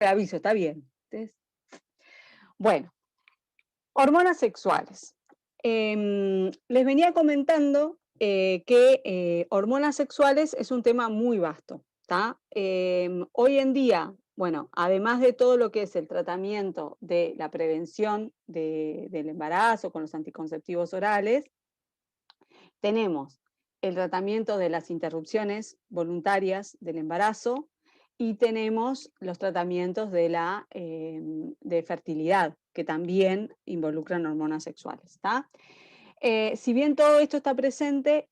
aviso, está bien. Entonces, bueno, hormonas sexuales. Les venía comentando que hormonas sexuales es un tema muy vasto, ¿tá? Hoy en día, bueno, además de todo lo que es el tratamiento de la prevención del embarazo con los anticonceptivos orales, tenemos el tratamiento de las interrupciones voluntarias del embarazo y tenemos los tratamientos de fertilidad, que también involucran hormonas sexuales. ¿Tá? Si bien todo esto está presente,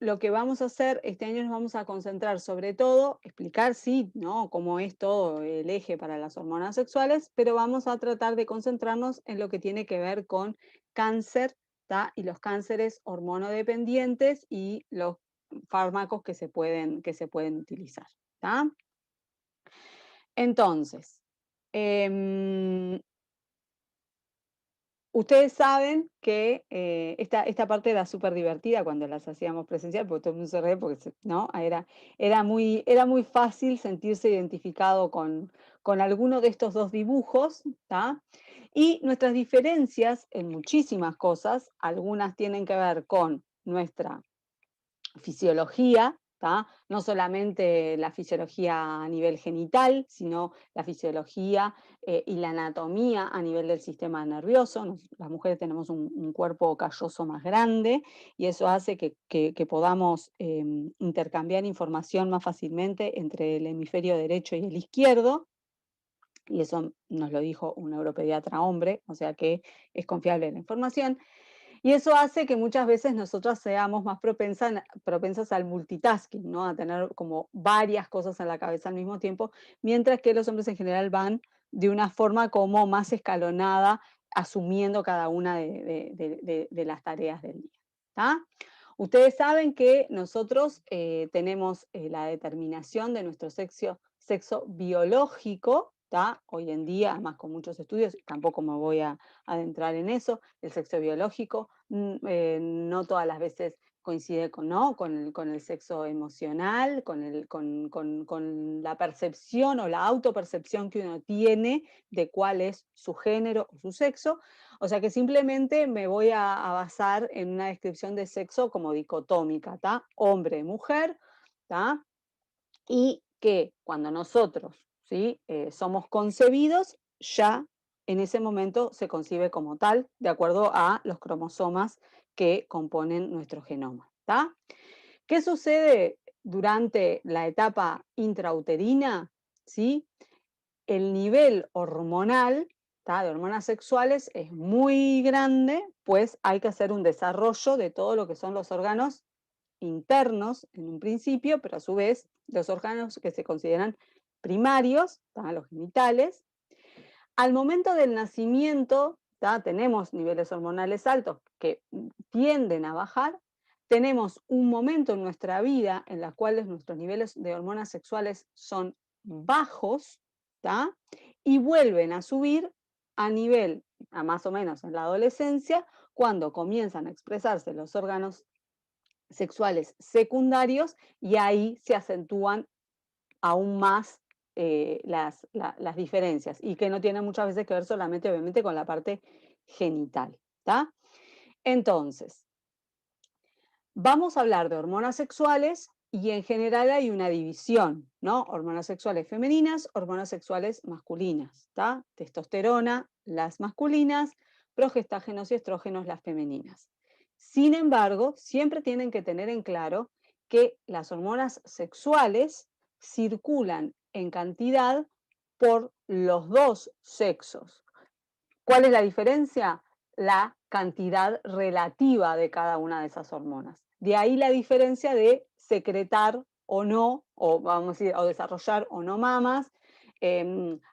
lo que vamos a hacer este año nos vamos a concentrar sobre todo, explicar sí, ¿no? Cómo es todo el eje para las hormonas sexuales, pero vamos a tratar de concentrarnos en lo que tiene que ver con cáncer, ¿tá? Y los cánceres hormonodependientes y los fármacos que se pueden utilizar. ¿Tá? Entonces, em, ustedes saben que esta parte era súper divertida cuando las hacíamos presencial, porque todo el mundo se reía, porque ¿no? Era muy fácil sentirse identificado con alguno de estos dos dibujos, ¿tá? Y nuestras diferencias en muchísimas cosas, algunas tienen que ver con nuestra fisiología, ¿tá? No solamente la fisiología a nivel genital, sino la fisiología y la anatomía a nivel del sistema nervioso. Las mujeres tenemos un cuerpo calloso más grande y eso hace que podamos intercambiar información más fácilmente entre el hemisferio derecho y el izquierdo. Y eso nos lo dijo un neuropediatra hombre, o sea que es confiable la información. Y eso hace que muchas veces nosotras seamos más propensas al multitasking, ¿no? A tener como varias cosas en la cabeza al mismo tiempo, mientras que los hombres en general van de una forma como más escalonada, asumiendo cada una de las tareas del día. ¿Tá? Ustedes saben que nosotros tenemos la determinación de nuestro sexo biológico, ¿tá? Hoy en día, además con muchos estudios, tampoco me voy a adentrar en eso, el sexo biológico no todas las veces coincide ¿no? con el sexo emocional, con la percepción o la autopercepción que uno tiene de cuál es su género o su sexo. O sea que simplemente me voy a basar en una descripción de sexo como dicotómica, ¿tá? Hombre, mujer, ¿tá? Y que cuando nosotros, ¿sí? Somos concebidos, ya en ese momento se concibe como tal, de acuerdo a los cromosomas que componen nuestro genoma. ¿Tá? ¿Qué sucede durante la etapa intrauterina? ¿Sí? El nivel hormonal, ¿tá? De hormonas sexuales es muy grande, pues hay que hacer un desarrollo de todo lo que son los órganos internos en un principio, pero a su vez los órganos que se consideran primarios, ¿tá? Los genitales. Al momento del nacimiento, ¿tá? Tenemos niveles hormonales altos que tienden a bajar. Tenemos un momento en nuestra vida en los cuales nuestros niveles de hormonas sexuales son bajos, ¿tá? Y vuelven a subir a más o menos en la adolescencia, cuando comienzan a expresarse los órganos sexuales secundarios y ahí se acentúan aún más las diferencias y que no tienen muchas veces que ver solamente, obviamente, con la parte genital. ¿Tá? Entonces, vamos a hablar de hormonas sexuales y en general hay una división, ¿no? Hormonas sexuales femeninas, hormonas sexuales masculinas, ¿tá? Testosterona, las masculinas, progestágenos y estrógenos, las femeninas. Sin embargo, siempre tienen que tener en claro que las hormonas sexuales circulan en cantidad por los dos sexos. ¿Cuál es la diferencia? La cantidad relativa de cada una de esas hormonas. De ahí la diferencia de secretar o no, o vamos a decir, o desarrollar o no mamas,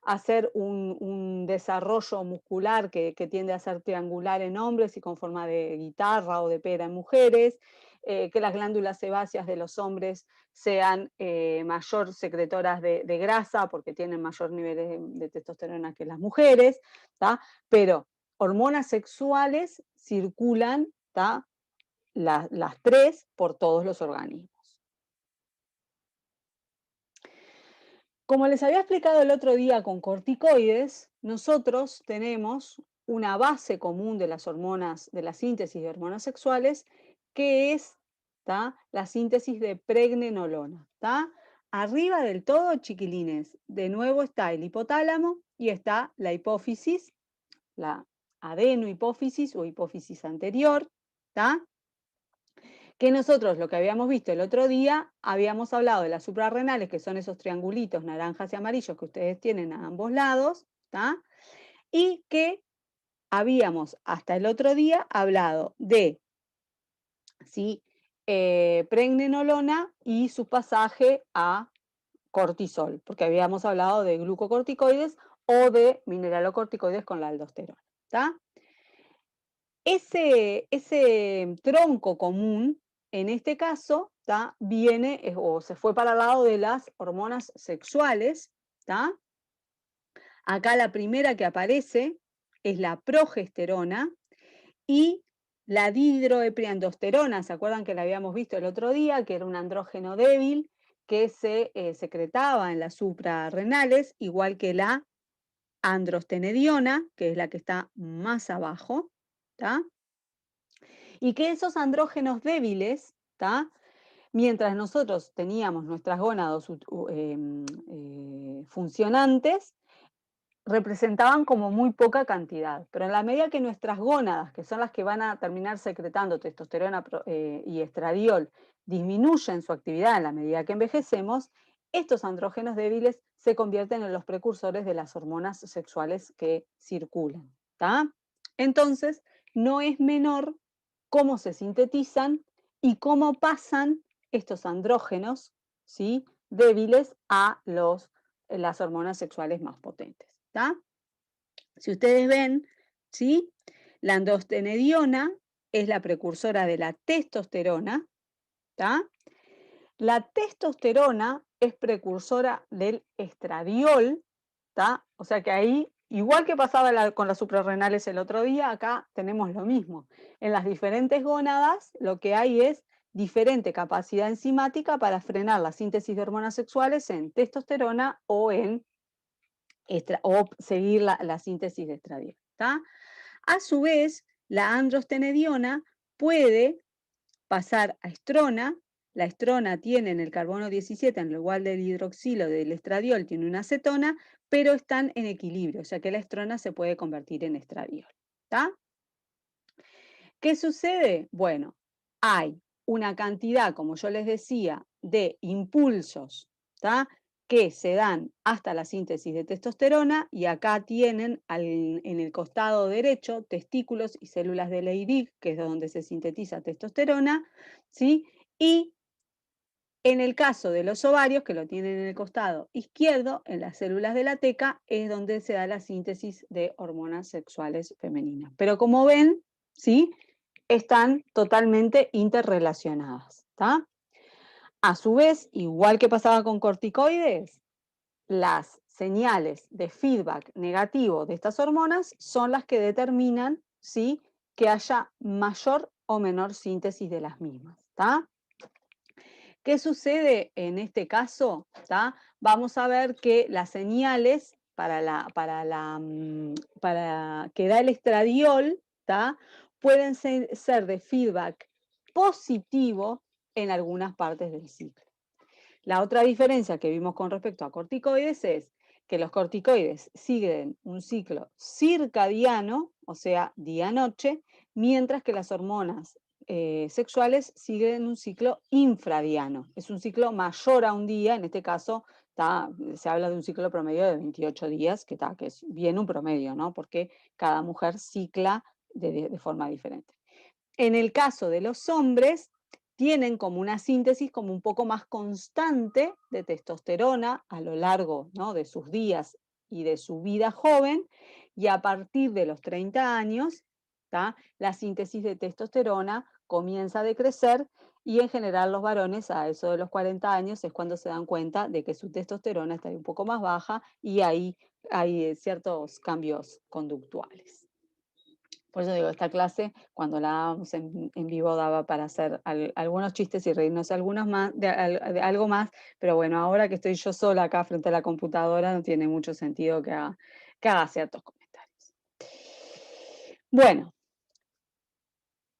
hacer un desarrollo muscular que tiende a ser triangular en hombres y con forma de guitarra o de pera en mujeres, que las glándulas sebáceas de los hombres sean mayor secretoras de grasa porque tienen mayor niveles de testosterona que las mujeres, ¿tá? Pero hormonas sexuales circulan, ¿tá? Las tres por todos los organismos. Como les había explicado el otro día con corticoides, nosotros tenemos una base común de las hormonas, de la síntesis de hormonas sexuales, que es, ¿tá?, la síntesis de pregnenolona. ¿Tá? Arriba del todo, chiquilines, de nuevo está el hipotálamo y está la hipófisis, la adenohipófisis o hipófisis anterior. ¿Tá? Que nosotros lo que habíamos visto el otro día, habíamos hablado de las suprarrenales, que son esos triangulitos naranjas y amarillos que ustedes tienen a ambos lados, ¿tá? Y que habíamos hasta el otro día hablado de, ¿sí?, pregnenolona y su pasaje a cortisol, porque habíamos hablado de glucocorticoides o de mineralocorticoides con la aldosterona. ¿Tá? Ese tronco común, en este caso, ¿tá?, viene o se fue para el lado de las hormonas sexuales. ¿Tá? Acá la primera que aparece es la progesterona y la dihidroepiandrosterona. ¿Se acuerdan que la habíamos visto el otro día? Que era un andrógeno débil que se secretaba en las suprarrenales, igual que la androstenediona, que es la que está más abajo. ¿Tá? Y que esos andrógenos débiles, ¿tá?, mientras nosotros teníamos nuestras gónadas funcionantes, representaban como muy poca cantidad. Pero en la medida que nuestras gónadas, que son las que van a terminar secretando testosterona y estradiol, disminuyen su actividad en la medida que envejecemos, estos andrógenos débiles se convierten en los precursores de las hormonas sexuales que circulan. ¿Tá? Entonces, no es menor cómo se sintetizan y cómo pasan estos andrógenos, ¿sí?, débiles a las hormonas sexuales más potentes. ¿Tá? Si ustedes ven, ¿sí?, la androstenediona es la precursora de la testosterona. ¿Tá? La testosterona es precursora del estradiol. ¿Tá? O sea que ahí, igual que pasaba con las suprarrenales el otro día, acá tenemos lo mismo. En las diferentes gónadas lo que hay es diferente capacidad enzimática para frenar la síntesis de hormonas sexuales en testosterona o seguir la síntesis de estradiol. ¿Tá? A su vez, la androstenediona puede pasar a estrona. La estrona tiene en el carbono 17, en lugar del hidroxilo del estradiol, tiene una acetona, pero están en equilibrio, o sea que la estrona se puede convertir en estradiol. ¿Tá? ¿Qué sucede? Bueno, hay una cantidad, como yo les decía, de impulsos, ¿tá?, que se dan hasta la síntesis de testosterona, y acá tienen en el costado derecho testículos y células de Leydig, que es donde se sintetiza testosterona, ¿sí? Y en el caso de los ovarios, que lo tienen en el costado izquierdo, en las células de la teca, es donde se da la síntesis de hormonas sexuales femeninas. Pero como ven, ¿sí?, están totalmente interrelacionadas. ¿Tá? A su vez, igual que pasaba con corticoides, las señales de feedback negativo de estas hormonas son las que determinan, ¿sí?, que haya mayor o menor síntesis de las mismas. ¿Tá? ¿Qué sucede en este caso? ¿Tá? Vamos a ver que las señales para que da el estradiol, ¿tá?, pueden ser de feedback positivo en algunas partes del ciclo. La otra diferencia que vimos con respecto a corticoides es que los corticoides siguen un ciclo circadiano, o sea, día-noche, mientras que las hormonas sexuales siguen un ciclo infradiano. Es un ciclo mayor a un día, en este caso se habla de un ciclo promedio de 28 días, que es bien un promedio, ¿no?, porque cada mujer cicla de forma diferente. En el caso de los hombres, tienen como una síntesis como un poco más constante de testosterona a lo largo, ¿no?, de sus días y de su vida joven, y a partir de los 30 años, ¿tá?, la síntesis de testosterona comienza a decrecer, y en general los varones a eso de los 40 años es cuando se dan cuenta de que su testosterona está un poco más baja, y ahí hay ciertos cambios conductuales. Por eso digo, esta clase, cuando la dábamos en vivo, daba para hacer algunos chistes y reírnos algunos más, de algo más, pero bueno, ahora que estoy yo sola acá frente a la computadora, no tiene mucho sentido que haga ciertos comentarios. Bueno,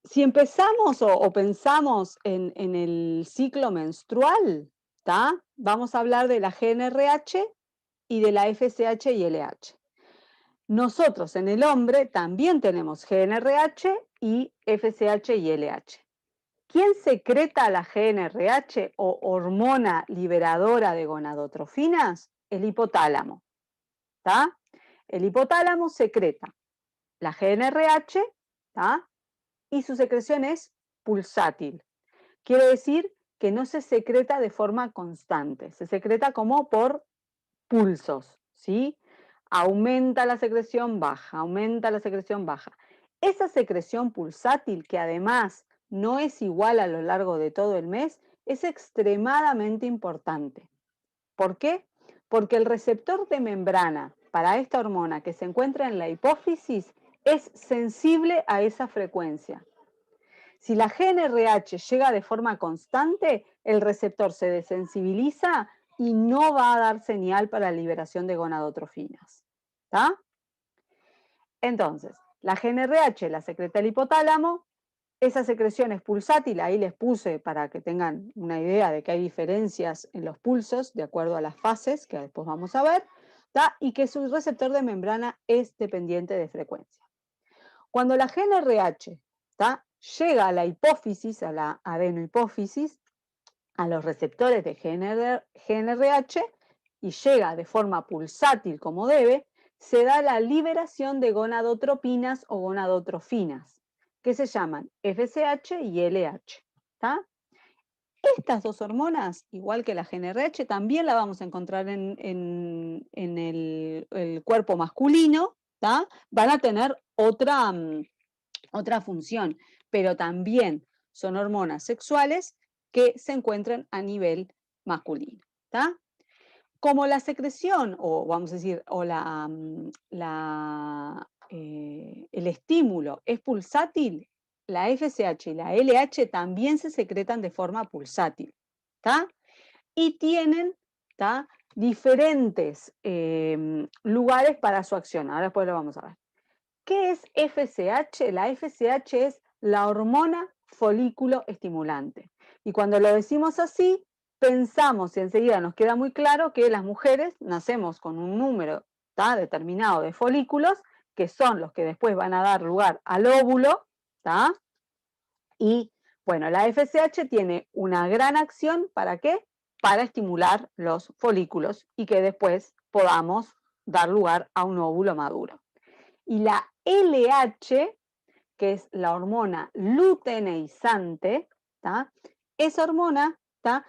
si empezamos o pensamos en el ciclo menstrual, ¿tá? Vamos a hablar de la GnRH y de la FSH y LH. Nosotros en el hombre también tenemos GnRH y FSH y LH. ¿Quién secreta la GnRH o hormona liberadora de gonadotrofinas? El hipotálamo. ¿Tá? El hipotálamo secreta la GnRH, ¿tá? Y su secreción es pulsátil. Quiere decir que no se secreta de forma constante, se secreta como por pulsos, ¿sí? Aumenta la secreción, baja, aumenta la secreción, baja. Esa secreción pulsátil, que además no es igual a lo largo de todo el mes, es extremadamente importante. ¿Por qué? Porque el receptor de membrana para esta hormona que se encuentra en la hipófisis es sensible a esa frecuencia. Si la GnRH llega de forma constante, el receptor se desensibiliza y no va a dar señal para la liberación de gonadotrofinas. ¿Está? Entonces, la GnRH la secreta el hipotálamo, esa secreción es pulsátil, ahí les puse para que tengan una idea de que hay diferencias en los pulsos de acuerdo a las fases, que después vamos a ver, ¿tá? Y que su receptor de membrana es dependiente de frecuencia. Cuando la GnRH, ¿tá? Llega a la hipófisis, a la adenohipófisis, a los receptores de GnRH y llega de forma pulsátil como debe, se da la liberación de gonadotropinas o gonadotrofinas, que se llaman FSH y LH. ¿Tá? Estas dos hormonas, igual que la GnRH, también la vamos a encontrar en el cuerpo masculino, ¿tá? Van a tener otra función, pero también son hormonas sexuales que se encuentran a nivel masculino. ¿Tá? Como la secreción, o vamos a decir, o el estímulo es pulsátil, la FSH y la LH también se secretan de forma pulsátil. ¿Tá? Y tienen, ¿tá? Diferentes lugares para su acción. Ahora después lo vamos a ver. ¿Qué es FSH? La FSH es la hormona folículo estimulante. Y cuando lo decimos así, pensamos y enseguida nos queda muy claro que las mujeres nacemos con un número, ¿tá? Determinado de folículos, que son los que después van a dar lugar al óvulo, ¿tá? Y bueno, la FSH tiene una gran acción, ¿para qué? Para estimular los folículos y que después podamos dar lugar a un óvulo maduro. Y la LH, que es la hormona luteneizante, ¿tá? Esa hormona, ¿tá?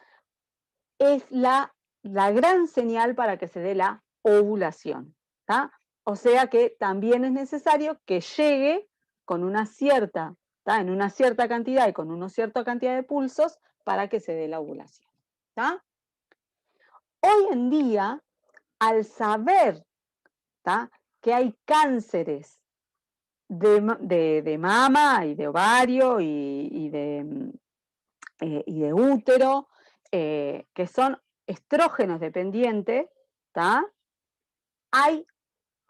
Es la gran señal para que se dé la ovulación. ¿Tá? O sea que también es necesario que llegue con una cierta, ¿tá? En una cierta cantidad y con una cierta cantidad de pulsos para que se dé la ovulación. ¿Tá? Hoy en día, al saber, ¿tá? Que hay cánceres de mama y de ovario y de útero, que son estrógenos dependientes, ¿tá? Hay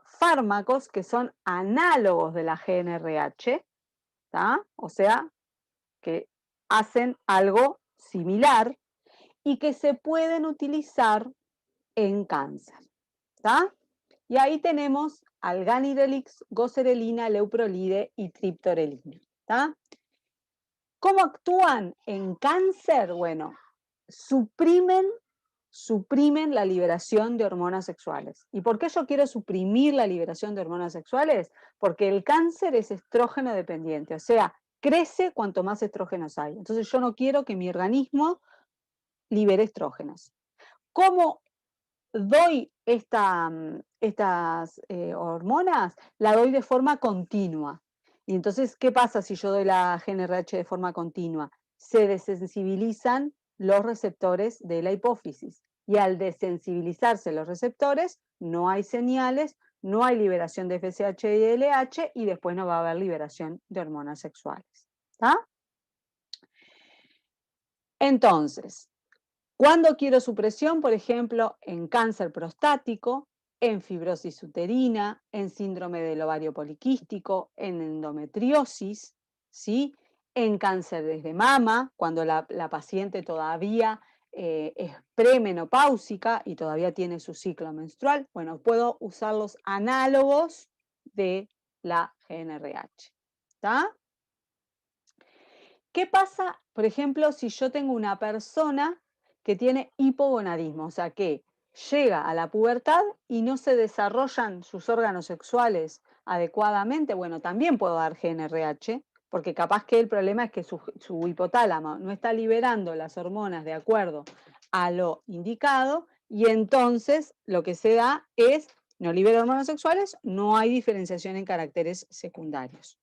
fármacos que son análogos de la GnRH, ¿tá? O sea, que hacen algo similar y que se pueden utilizar en cáncer, ¿tá? Y ahí tenemos alganirelix, goserelina, leuprolide y triptorelina, ¿tá? ¿Cómo actúan en cáncer? Bueno, suprimen la liberación de hormonas sexuales. ¿Y por qué yo quiero suprimir la liberación de hormonas sexuales? Porque el cáncer es estrógeno dependiente, o sea, crece cuanto más estrógenos hay. Entonces yo no quiero que mi organismo libere estrógenos. ¿Cómo doy estas hormonas? La doy de forma continua. Y entonces, ¿qué pasa si yo doy la GnRH de forma continua? Se desensibilizan los receptores de la hipófisis. Y al desensibilizarse los receptores, no hay señales, no hay liberación de FSH y LH y después no va a haber liberación de hormonas sexuales. ¿Está? Entonces, ¿cuándo quiero supresión? Por ejemplo, en cáncer prostático, en fibrosis uterina, en síndrome del ovario poliquístico, en endometriosis, ¿sí? En cáncer de mama, cuando la paciente todavía es premenopáusica y todavía tiene su ciclo menstrual. Bueno, puedo usar los análogos de la GnRH. ¿Está? ¿Qué pasa, por ejemplo, si yo tengo una persona que tiene hipogonadismo, o sea, que llega a la pubertad y no se desarrollan sus órganos sexuales adecuadamente? Bueno, también puedo dar GnRH, porque capaz que el problema es que su hipotálamo no está liberando las hormonas de acuerdo a lo indicado, y entonces lo que se da es, no libera hormonas sexuales, no hay diferenciación en caracteres secundarios.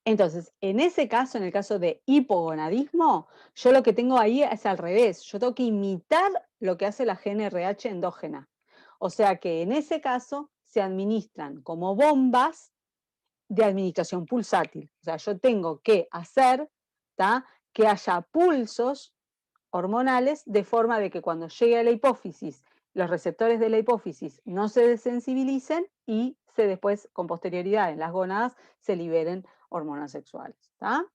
Entonces, en ese caso, en el caso de hipogonadismo, yo lo que tengo ahí es al revés. Yo tengo que imitar lo que hace la GnRH endógena. O sea que en ese caso se administran como bombas de administración pulsátil. O sea, yo tengo que hacer, ¿tá?, que haya pulsos hormonales de forma de que cuando llegue a la hipófisis, los receptores de la hipófisis no se desensibilicen y se después, con posterioridad en las gónadas, se liberen hormonas sexuales. ¿Tá?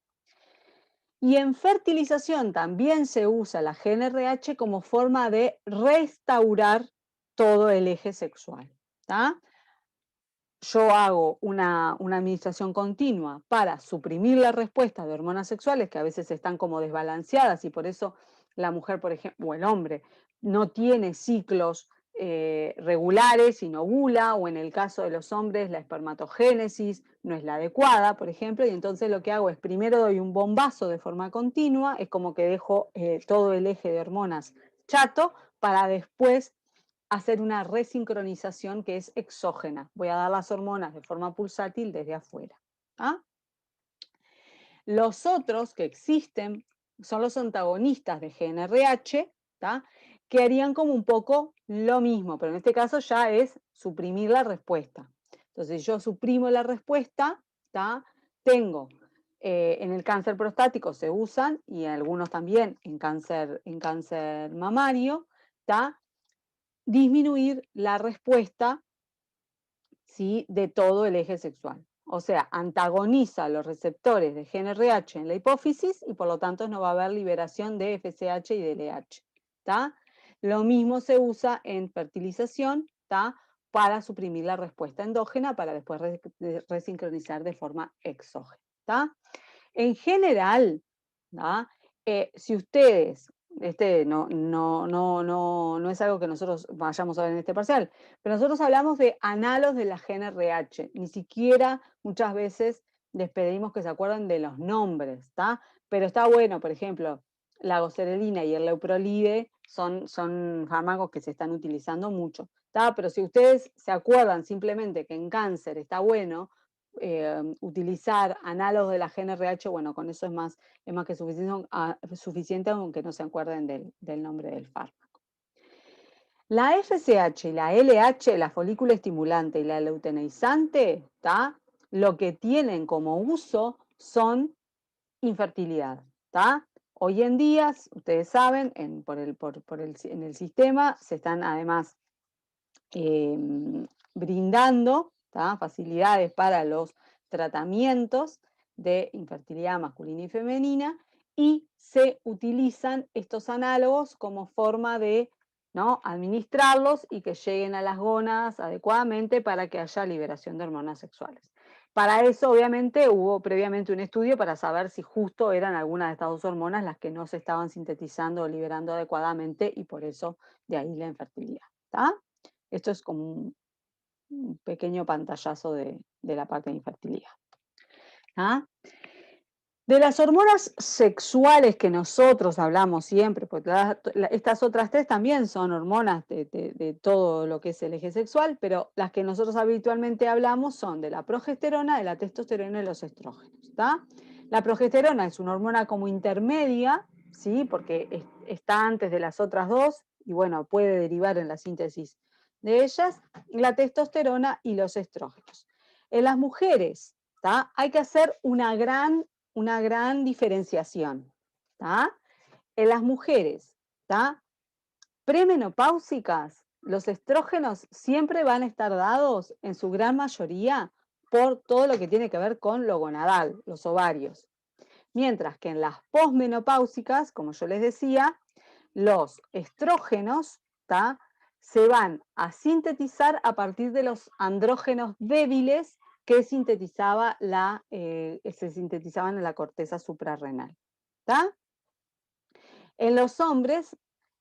Y en fertilización también se usa la GnRH como forma de restaurar todo el eje sexual. ¿Tá? Yo hago una administración continua para suprimir la respuesta de hormonas sexuales que a veces están como desbalanceadas y por eso la mujer, por ejemplo, o el hombre, no tiene ciclos regulares y no ovula, o en el caso de los hombres la espermatogénesis no es la adecuada, por ejemplo, y entonces lo que hago es primero doy un bombazo de forma continua, es como que dejo todo el eje de hormonas chato para después hacer una resincronización que es exógena. Voy a dar las hormonas de forma pulsátil desde afuera. ¿Ah? Los otros que existen son los antagonistas de GnRH, ¿tá?, que harían como un poco lo mismo, pero en este caso ya es suprimir la respuesta. Entonces yo suprimo la respuesta, ¿tá? Tengo, en el cáncer prostático se usan, y algunos también en cáncer mamario, ¿tá?, disminuir la respuesta, ¿sí?, de todo el eje sexual. O sea, antagoniza los receptores de GnRH en la hipófisis y por lo tanto no va a haber liberación de FSH y de LH. ¿Tá? Lo mismo se usa en fertilización, ¿tá?, para suprimir la respuesta endógena para después resincronizar de forma exógena. ¿Tá? En general, ¿tá?, si ustedes, no es algo que nosotros vayamos a ver en este parcial, pero nosotros hablamos de análogos de la GnRH, ni siquiera muchas veces les pedimos que se acuerden de los nombres, ¿tá? Pero está bueno, por ejemplo, la goserelina y el leuprolide son fármacos que se están utilizando mucho, ¿tá? Pero si ustedes se acuerdan simplemente que en cáncer está bueno utilizar análogos de la GnRH, bueno, con eso es más que suficiente, aunque no se acuerden del nombre del fármaco. La FSH y la LH, la folícula estimulante y la luteinizante, ¿tá?, lo que tienen como uso son infertilidad. ¿Tá? Hoy en día, ustedes saben, en el sistema se están además brindando, ¿tá?, facilidades para los tratamientos de infertilidad masculina y femenina, y se utilizan estos análogos como forma de, ¿no?, administrarlos y que lleguen a las gónadas adecuadamente para que haya liberación de hormonas sexuales. Para eso, obviamente, hubo previamente un estudio para saber si justo eran algunas de estas dos hormonas las que no se estaban sintetizando o liberando adecuadamente, y por eso de ahí la infertilidad. ¿Tá? Esto es como un pequeño pantallazo de la parte de infertilidad. ¿Ah? De las hormonas sexuales que nosotros hablamos siempre, porque estas otras tres también son hormonas de todo lo que es el eje sexual, pero las que nosotros habitualmente hablamos son de la progesterona, de la testosterona y los estrógenos. ¿Tá? La progesterona es una hormona como intermedia, ¿sí?, porque está antes de las otras dos y bueno, puede derivar en la síntesis de ellas, la testosterona y los estrógenos. En las mujeres, ¿tá? Hay que hacer una gran diferenciación. ¿Tá? En las mujeres, ¿tá? Premenopáusicas, los estrógenos siempre van a estar dados, en su gran mayoría, por todo lo que tiene que ver con lo gonadal, los ovarios. Mientras que en las posmenopáusicas, como yo les decía, los estrógenos, ¿tá? Se van a sintetizar a partir de los andrógenos débiles que se sintetizaban en la corteza suprarrenal. ¿Tá? En los hombres,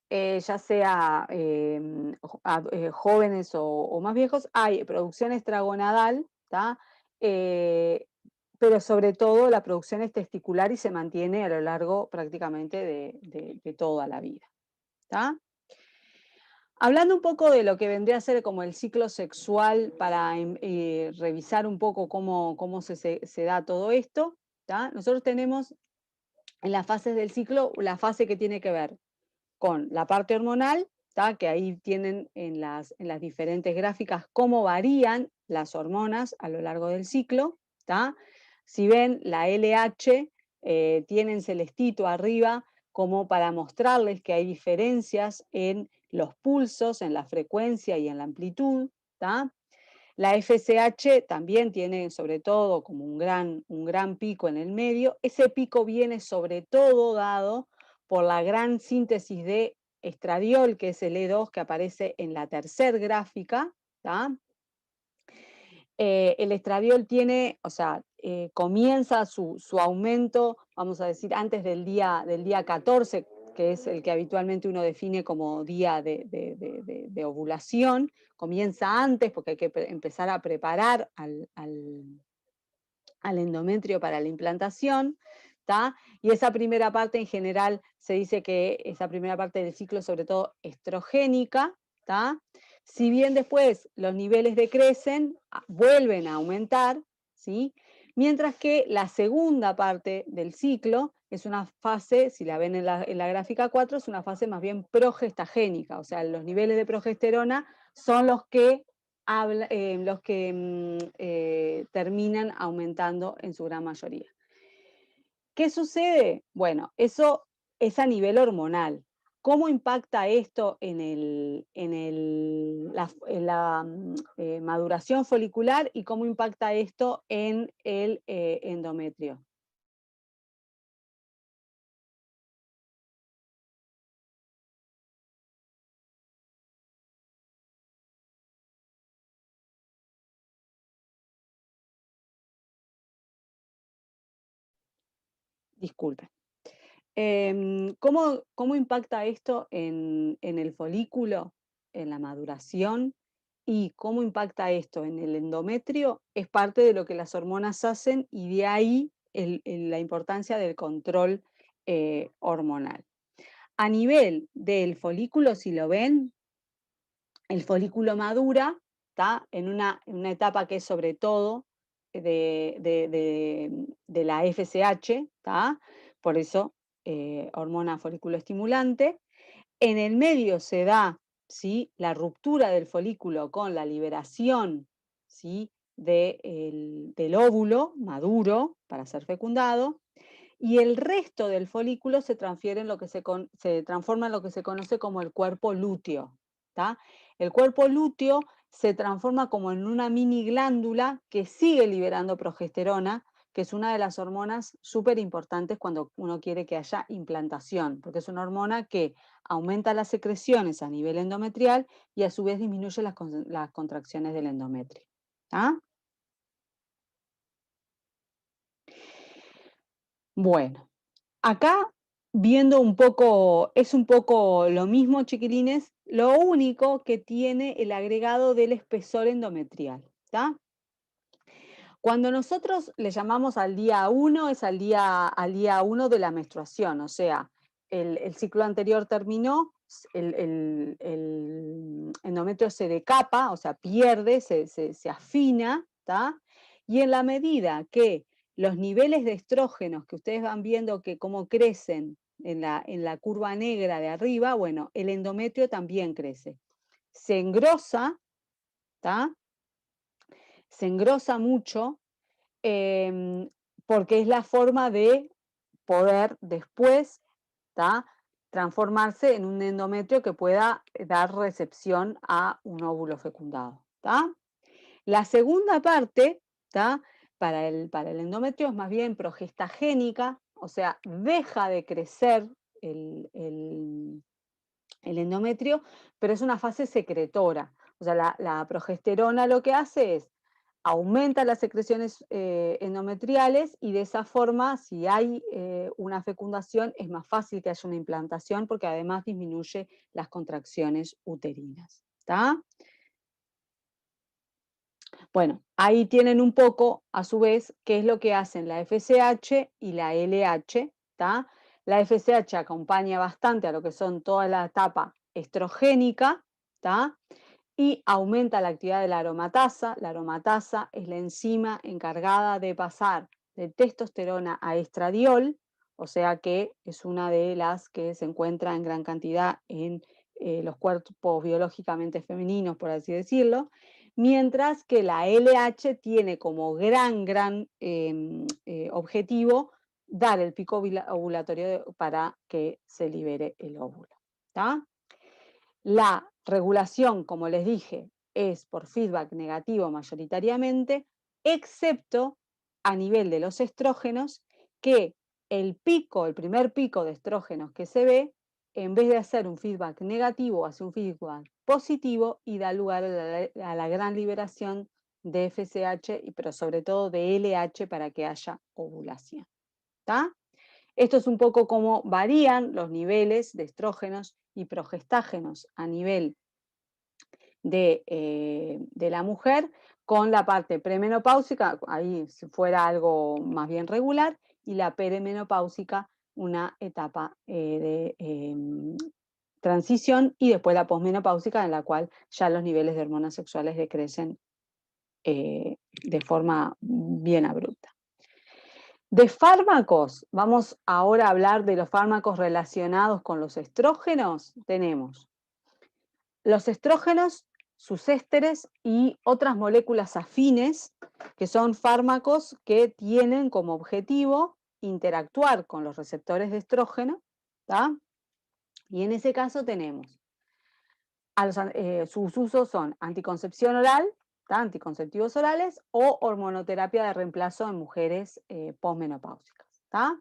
ya sea jóvenes o más viejos, hay producción extragonadal, ¿tá? Eh, pero sobre todo la producción es testicular y se mantiene a lo largo prácticamente de toda la vida. ¿Tá? Hablando un poco de lo que vendría a ser como el ciclo sexual para revisar un poco cómo se da todo esto, ¿tá? Nosotros tenemos en las fases del ciclo la fase que tiene que ver con la parte hormonal, ¿tá? Que ahí tienen en las diferentes gráficas cómo varían las hormonas a lo largo del ciclo. ¿Tá? Si ven, la LH tienen celestito arriba como para mostrarles que hay diferencias en los pulsos, en la frecuencia y en la amplitud. ¿Tá? La FSH también tiene sobre todo como un gran pico en el medio. Ese pico viene sobre todo dado por la gran síntesis de estradiol, que es el E2 que aparece en la tercera gráfica. ¿Tá? El estradiol tiene, o sea, comienza su aumento, vamos a decir, antes del día 14, que es el que habitualmente uno define como día de ovulación. Comienza antes porque hay que empezar a preparar al endometrio para la implantación. ¿Tá? Y esa primera parte en general se dice que esa primera parte del ciclo es sobre todo estrogénica. ¿Tá? Si bien después los niveles decrecen, vuelven a aumentar, ¿sí? Mientras que la segunda parte del ciclo es una fase, si la ven en la gráfica 4, es una fase más bien progestagénica, o sea, los niveles de progesterona son los que terminan aumentando en su gran mayoría. ¿Qué sucede? Bueno, eso es a nivel hormonal. ¿Cómo impacta esto en la maduración folicular y cómo impacta esto en el endometrio? Disculpe. ¿Cómo impacta esto en el folículo, en la maduración? ¿Y cómo impacta esto en el endometrio? Es parte de lo que las hormonas hacen y de ahí la importancia del control hormonal. A nivel del folículo, si lo ven, el folículo madura, ¿tá? En una etapa que es sobre todo de la FSH, ¿tá? Por eso hormona folículo estimulante. En el medio se da, ¿sí? La ruptura del folículo con la liberación, ¿sí? Del óvulo maduro para ser fecundado, y el resto del folículo se transfiere se transforma en lo que se conoce como el cuerpo lúteo. ¿Tá? El cuerpo lúteo se transforma como en una mini glándula que sigue liberando progesterona, que es una de las hormonas súper importantes cuando uno quiere que haya implantación, porque es una hormona que aumenta las secreciones a nivel endometrial y a su vez disminuye las contracciones del endometrio. ¿Tá? Bueno, acá viendo un poco, es un poco lo mismo, chiquilines, lo único que tiene el agregado del espesor endometrial. ¿Tá? Cuando nosotros le llamamos al día 1, es al día 1 de la menstruación, o sea, el ciclo anterior terminó, el endometrio se decapa, o sea, pierde, se afina. ¿Tá? Y en la medida que los niveles de estrógenos que ustedes van viendo que cómo crecen en la curva negra de arriba, bueno, el endometrio también crece. se engrosa, ¿tá? Se engrosa mucho, em, porque es la forma de poder después, ¿tá? Transformarse en un endometrio que pueda dar recepción a un óvulo fecundado, ¿tá? La segunda parte, ¿tá? Para el endometrio es más bien progestagénica, o sea, deja de crecer el, el- el endometrio, pero es una fase secretora. O sea, la progesterona lo que hace es aumenta las secreciones endometriales y de esa forma, si hay una fecundación, es más fácil que haya una implantación porque además disminuye las contracciones uterinas. ¿Tá? Bueno, ahí tienen un poco, a su vez, qué es lo que hacen la FSH y la LH. ¿Tá? La FSH acompaña bastante a lo que son toda la etapa estrogénica, ¿tá? Y aumenta la actividad de la aromatasa. La aromatasa es la enzima encargada de pasar de testosterona a estradiol, o sea que es una de las que se encuentra en gran cantidad en los cuerpos biológicamente femeninos, por así decirlo, mientras que la LH tiene como gran objetivo dar el pico ovulatorio para que se libere el óvulo. ¿Tá? La regulación, como les dije, es por feedback negativo mayoritariamente, excepto a nivel de los estrógenos, que el primer pico de estrógenos que se ve, en vez de hacer un feedback negativo, hace un feedback positivo y da lugar a la gran liberación de FSH, pero sobre todo de LH para que haya ovulación. ¿Está? Esto es un poco cómo varían los niveles de estrógenos y progestágenos a nivel de la mujer con la parte premenopáusica, ahí si fuera algo más bien regular, y la perimenopáusica, una etapa de transición, y después la posmenopáusica, en la cual ya los niveles de hormonas sexuales decrecen de forma bien abrupta. De fármacos, vamos ahora a hablar de los fármacos relacionados con los estrógenos. Tenemos los estrógenos, sus ésteres y otras moléculas afines, que son fármacos que tienen como objetivo interactuar con los receptores de estrógeno, ¿tá? Y en ese caso tenemos, sus usos son anticoncepción oral, ¿tá? Anticonceptivos orales o hormonoterapia de reemplazo en mujeres posmenopáusicas. ¿Tá?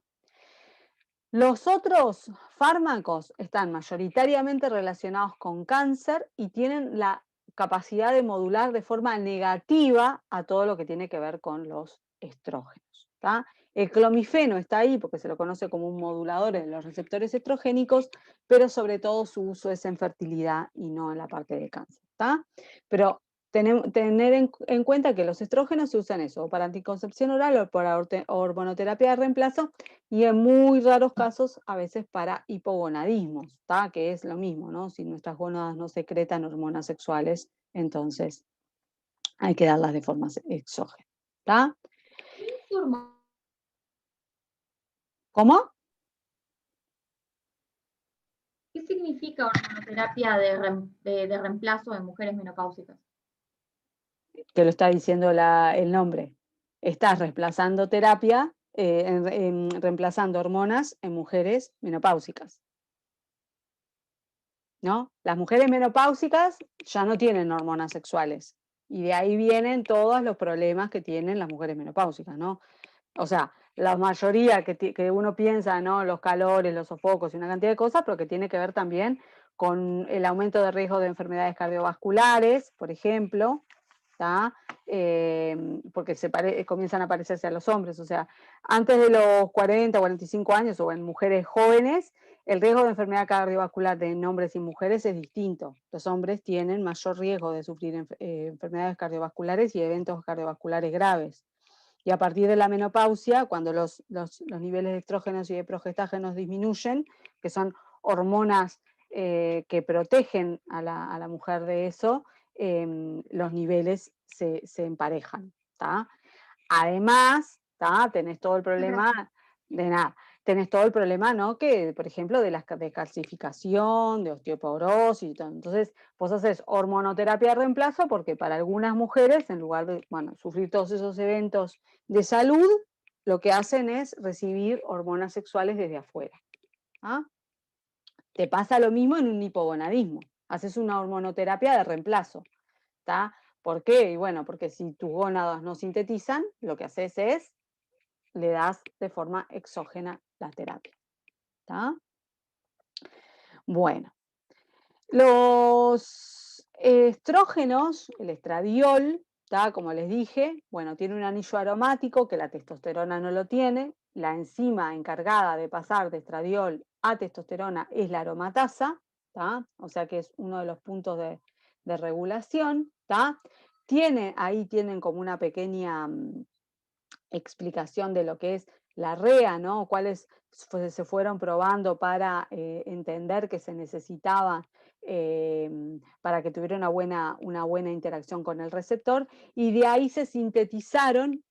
Los otros fármacos están mayoritariamente relacionados con cáncer y tienen la capacidad de modular de forma negativa a todo lo que tiene que ver con los estrógenos. ¿Tá? El clomifeno está ahí porque se lo conoce como un modulador de los receptores estrogénicos, pero sobre todo su uso es en fertilidad y no en la parte de cáncer. ¿Tá? Pero tener en cuenta que los estrógenos se usan eso, o para anticoncepción oral o para hormonoterapia de reemplazo, y en muy raros casos a veces para hipogonadismos, ¿tá? Que es lo mismo, ¿no? Si nuestras gónadas no secretan hormonas sexuales, entonces hay que darlas de forma exógena. ¿Tá? ¿Cómo? ¿Qué significa hormonoterapia de reemplazo en mujeres menopáusicas? Que lo está diciendo el nombre. Estás reemplazando terapia, reemplazando hormonas en mujeres menopáusicas. ¿No? Las mujeres menopáusicas ya no tienen hormonas sexuales. Y de ahí vienen todos los problemas que tienen las mujeres menopáusicas, ¿no? O sea, la mayoría que uno piensa, ¿no? Los calores, los sofocos y una cantidad de cosas, pero que tiene que ver también con el aumento de riesgo de enfermedades cardiovasculares, por ejemplo, ¿tá? Porque comienzan a parecerse a los hombres. O sea, antes de los 40, 45 años o en mujeres jóvenes, el riesgo de enfermedad cardiovascular en hombres y mujeres es distinto. Los hombres tienen mayor riesgo de sufrir enfermedades cardiovasculares y eventos cardiovasculares graves. Y a partir de la menopausia, cuando los niveles de estrógenos y de progestágenos disminuyen, que son hormonas que protegen a la mujer de eso, los niveles se emparejan. ¿Tá? Además, ¿tá? Tenés todo el problema de nada, tenés todo el problema, ¿no? Que, por ejemplo, de la de calcificación, de osteoporosis y todo. Entonces, vos haces hormonoterapia de reemplazo porque para algunas mujeres, en lugar de, bueno, sufrir todos esos eventos de salud, lo que hacen es recibir hormonas sexuales desde afuera. ¿Ah? Te pasa lo mismo en un hipogonadismo. Haces una hormonoterapia de reemplazo. ¿Está? ¿Por qué? Y bueno, porque si tus gónadas no sintetizan, lo que haces es, le das de forma exógena la terapia. ¿Está? Bueno, los estrógenos, el estradiol, ¿tá? Como les dije, bueno, tiene un anillo aromático que la testosterona no lo tiene. La enzima encargada de pasar de estradiol a testosterona es la aromatasa, ¿tá? O sea que es uno de los puntos de regulación, ¿tá? Ahí tienen como una pequeña explicación de lo que es la REA, ¿no? Cuáles se fueron probando para entender que se necesitaba para que tuviera una buena interacción con el receptor, y de ahí se sintetizaron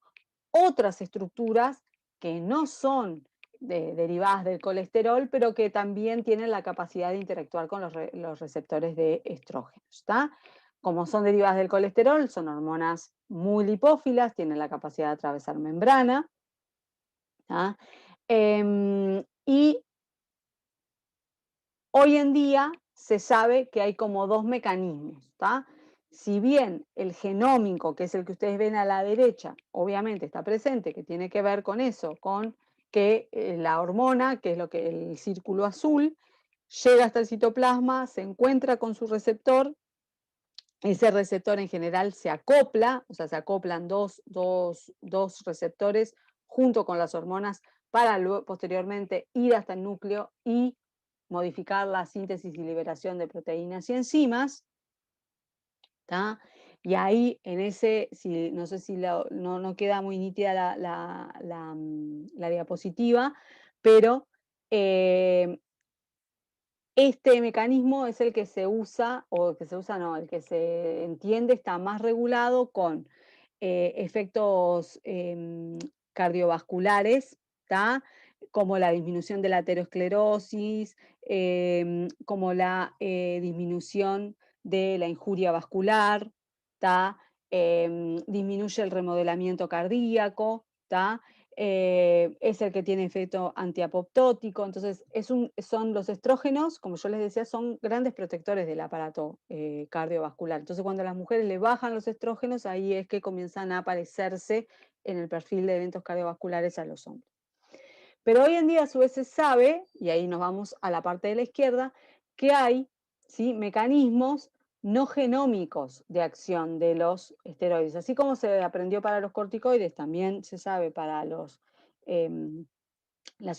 otras estructuras que no son derivadas del colesterol, pero que también tienen la capacidad de interactuar con los receptores de estrógenos. ¿Está? Como son derivadas del colesterol, son hormonas muy lipófilas, tienen la capacidad de atravesar membrana. ¿Tá? Y hoy en día se sabe que hay como dos mecanismos. ¿Tá? Si bien el genómico, que es el que ustedes ven a la derecha, obviamente está presente, que tiene que ver con eso, con que la hormona, que es lo que el círculo azul, llega hasta el citoplasma, se encuentra con su receptor. Ese receptor en general se acopla, o sea, se acoplan dos receptores junto con las hormonas para luego, posteriormente ir hasta el núcleo y modificar la síntesis y liberación de proteínas y enzimas. ¿Tá? Y ahí, en ese, si, no sé si no queda muy nítida la diapositiva, pero este mecanismo es el que se usa, o el que se usa no, el que se entiende está más regulado con efectos cardiovasculares, ¿tá? Como la disminución de la aterosclerosis, como la disminución de la injuria vascular, ¿tá? Disminuye el remodelamiento cardíaco, ¿tá? Es el que tiene efecto antiapoptótico. Entonces, son los estrógenos, como yo les decía, son grandes protectores del aparato cardiovascular. Entonces, cuando a las mujeres le bajan los estrógenos, ahí es que comienzan a aparecerse en el perfil de eventos cardiovasculares a los hombres. Pero hoy en día a su vez se sabe, y ahí nos vamos a la parte de la izquierda, que hay, ¿sí?, mecanismos no genómicos de acción de los esteroides. Así como se aprendió para los corticoides, también se sabe para las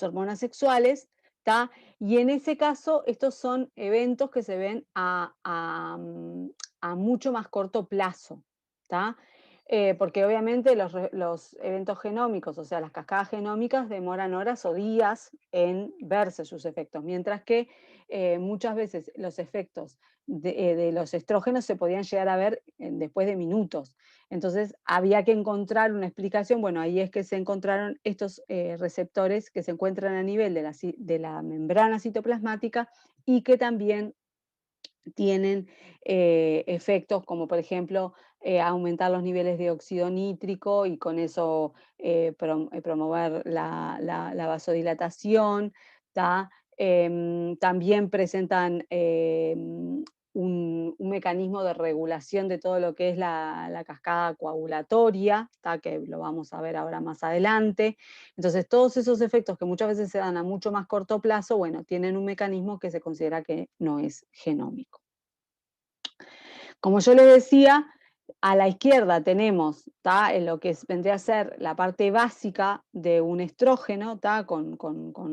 hormonas sexuales, ¿tá? Y en ese caso, estos son eventos que se ven a mucho más corto plazo, ¿tá? Porque obviamente los eventos genómicos, o sea, las cascadas genómicas, demoran horas o días en verse sus efectos, mientras que muchas veces los efectos de los estrógenos se podían llegar a ver después de minutos. Entonces había que encontrar una explicación. Bueno, ahí es que se encontraron estos receptores que se encuentran a nivel de la membrana citoplasmática y que también tienen efectos como, por ejemplo, aumentar los niveles de óxido nítrico y con eso promover la vasodilatación. ¿Tá? También presentan un mecanismo de regulación de todo lo que es la cascada coagulatoria, ¿tá? Que lo vamos a ver ahora más adelante. Entonces, todos esos efectos que muchas veces se dan a mucho más corto plazo, bueno, tienen un mecanismo que se considera que no es genómico. Como yo les decía, a la izquierda tenemos, ¿tá?, en lo que vendría a ser la parte básica de un estrógeno, ¿tá?, con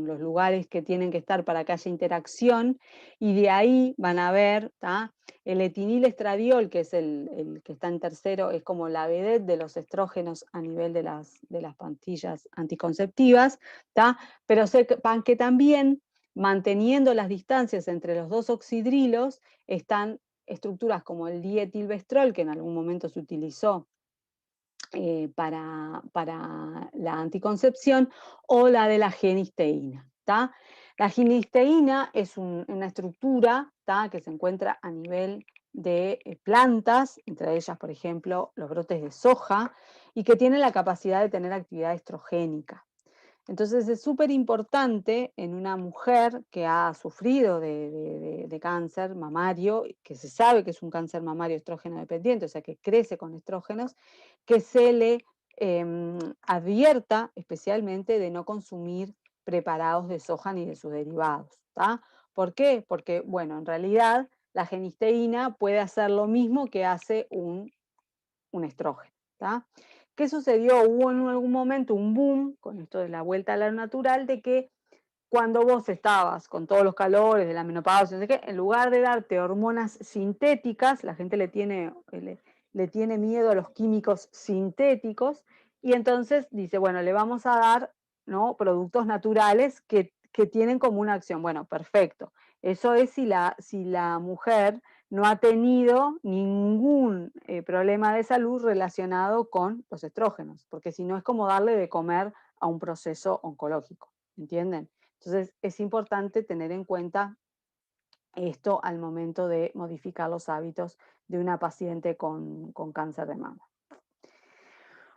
los lugares que tienen que estar para que haya interacción, y de ahí van a ver, ¿tá?, el etinilestradiol, que es el que está en tercero, es como la vedette de los estrógenos a nivel de las pastillas anticonceptivas, ¿tá?, pero sepan que también, manteniendo las distancias entre los dos oxidrilos, están estructuras como el dietilvestrol, que en algún momento se utilizó para la anticoncepción, o la de la genisteína. ¿Tá? La genisteína es una estructura, ¿tá?, que se encuentra a nivel de plantas, entre ellas, por ejemplo, los brotes de soja, y que tiene la capacidad de tener actividad estrogénica. Entonces es súper importante en una mujer que ha sufrido de cáncer mamario, que se sabe que es un cáncer mamario estrógeno dependiente, o sea que crece con estrógenos, que se le advierta especialmente de no consumir preparados de soja ni de sus derivados. ¿Tá? ¿Por qué? Porque, bueno, en realidad la genisteína puede hacer lo mismo que hace un estrógeno. ¿Tá? ¿Qué sucedió? Hubo en algún momento un boom con esto de la vuelta a lo natural, de que cuando vos estabas con todos los calores de la menopausia, no sé qué, en lugar de darte hormonas sintéticas, la gente le tiene miedo a los químicos sintéticos, y entonces dice, bueno, le vamos a dar, ¿no?, productos naturales que tienen como una acción. Bueno, perfecto. Eso es si la mujer no ha tenido ningún problema de salud relacionado con los estrógenos, porque si no es como darle de comer a un proceso oncológico, ¿entienden? Entonces es importante tener en cuenta esto al momento de modificar los hábitos de una paciente con cáncer de mama.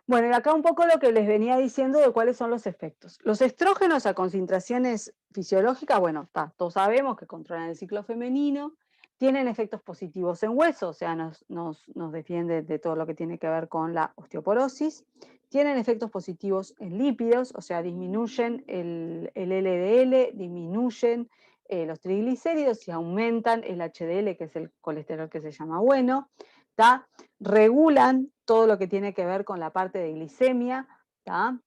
Bueno, y acá un poco lo que les venía diciendo de cuáles son los efectos. Los estrógenos a concentraciones fisiológicas, bueno, todos sabemos que controlan el ciclo femenino, tienen efectos positivos en hueso, o sea, nos defiende de todo lo que tiene que ver con la osteoporosis, tienen efectos positivos en lípidos, o sea, disminuyen el LDL, disminuyen los triglicéridos y aumentan el HDL, que es el colesterol que se llama bueno. ¿Tá? Regulan todo lo que tiene que ver con la parte de glicemia, ¿tá?,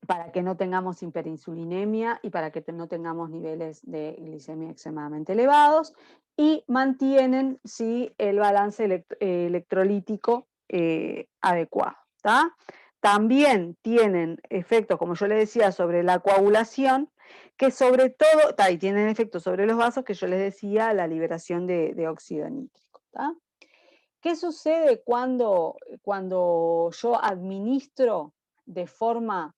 para que no tengamos hiperinsulinemia y para que no tengamos niveles de glicemia extremadamente elevados, y mantienen, sí, el balance electrolítico adecuado. ¿Tá? También tienen efectos, como yo les decía, sobre la coagulación, que sobre todo, y tienen efectos sobre los vasos, que yo les decía, la liberación de óxido nítrico. ¿Tá? ¿Qué sucede cuando yo administro de forma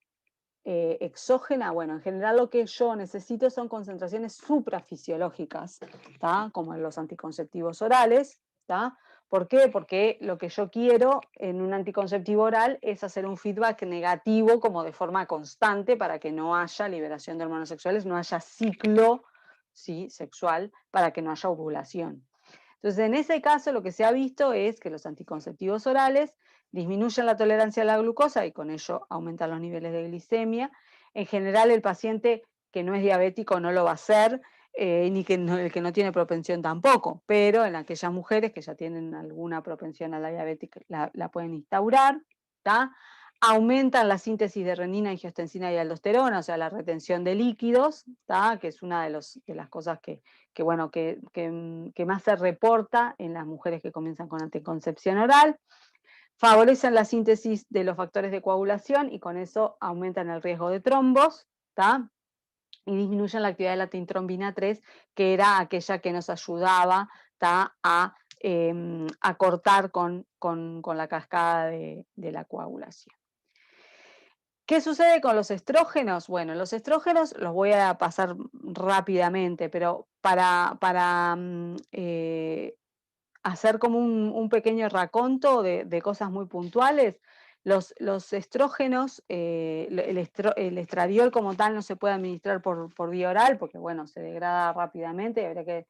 exógena? Bueno, en general lo que yo necesito son concentraciones suprafisiológicas, ¿tá?, como en los anticonceptivos orales. ¿Tá? ¿Por qué? Porque lo que yo quiero en un anticonceptivo oral es hacer un feedback negativo como de forma constante para que no haya liberación de hormonas sexuales, no haya ciclo, ¿sí?, sexual, para que no haya ovulación. Entonces, en ese caso, lo que se ha visto es que los anticonceptivos orales disminuyen la tolerancia a la glucosa y con ello aumentan los niveles de glicemia. En general, el paciente que no es diabético no lo va a hacer, ni el que no tiene propensión tampoco, pero en aquellas mujeres que ya tienen alguna propensión a la diabetes la pueden instaurar. ¿Tá? Aumentan la síntesis de renina, angiotensina y aldosterona, o sea, la retención de líquidos, ¿tá?, que es una de las cosas bueno, que más se reporta en las mujeres que comienzan con anticoncepción oral. Favorecen la síntesis de los factores de coagulación y con eso aumentan el riesgo de trombos. ¿Tá? Y disminuyen la actividad de la tintrombina 3, que era aquella que nos ayudaba, ¿tá?, a cortar con la cascada de la coagulación. ¿Qué sucede con los estrógenos? Bueno, los estrógenos los voy a pasar rápidamente, pero hacer como un pequeño raconto de cosas muy puntuales. Los estrógenos, el estradiol como tal no se puede administrar por vía oral porque, bueno, se degrada rápidamente y habría que,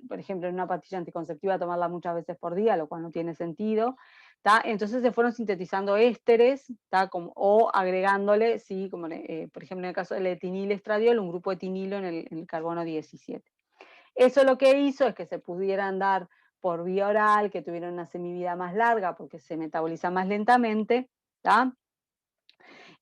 por ejemplo, en una pastilla anticonceptiva tomarla muchas veces por día, lo cual no tiene sentido. ¿Tá? Entonces se fueron sintetizando ésteres, ¿tá?, o agregándole, ¿sí?, como por ejemplo en el caso del etinilestradiol, un grupo de etinilo en el carbono 17. Eso lo que hizo es que se pudieran dar por vía oral, que tuvieran una semivida más larga porque se metaboliza más lentamente. ¿Tá?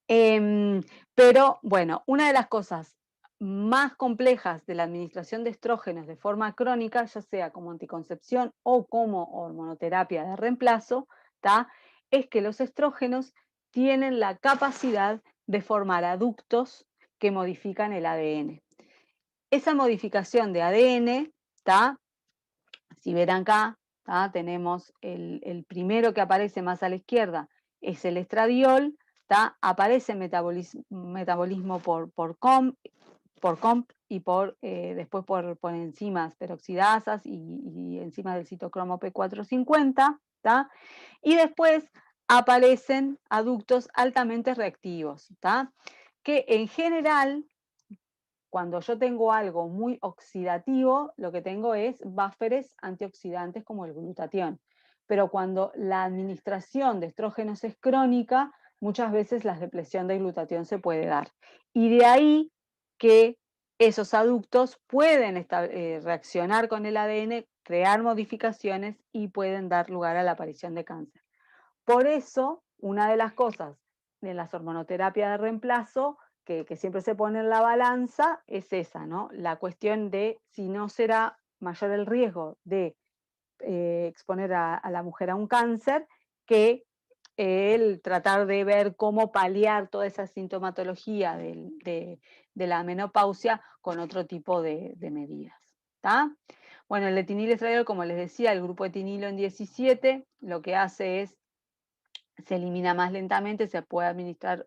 Pero bueno, una de las cosas más complejas de la administración de estrógenos de forma crónica, ya sea como anticoncepción o como hormonoterapia de reemplazo, ¿tá?, es que los estrógenos tienen la capacidad de formar aductos que modifican el ADN. Esa modificación de ADN, ¿tá?, si ven acá, ¿tá?, tenemos el primero que aparece más a la izquierda, es el estradiol, ¿tá? Aparece metabolismo por COMP y después por enzimas peroxidasas y enzimas del citocromo P450, ¿tá? Y después aparecen aductos altamente reactivos, ¿tá? Que en general, cuando yo tengo algo muy oxidativo, lo que tengo es bufferes antioxidantes como el glutatión. Pero cuando la administración de estrógenos es crónica, muchas veces la depresión de glutatión se puede dar. Y de ahí que esos aductos pueden reaccionar con el ADN, crear modificaciones y pueden dar lugar a la aparición de cáncer. Por eso, una de las cosas de las hormonoterapias de reemplazo que siempre se pone en la balanza es esa, ¿no? La cuestión de si no será mayor el riesgo de exponer a la mujer a un cáncer que el tratar de ver cómo paliar toda esa sintomatología de la menopausia con otro tipo de medidas. ¿Tá? Bueno, el etinilestradiol, como les decía, el grupo etinilo en 17 lo que hace es se elimina más lentamente, se puede administrar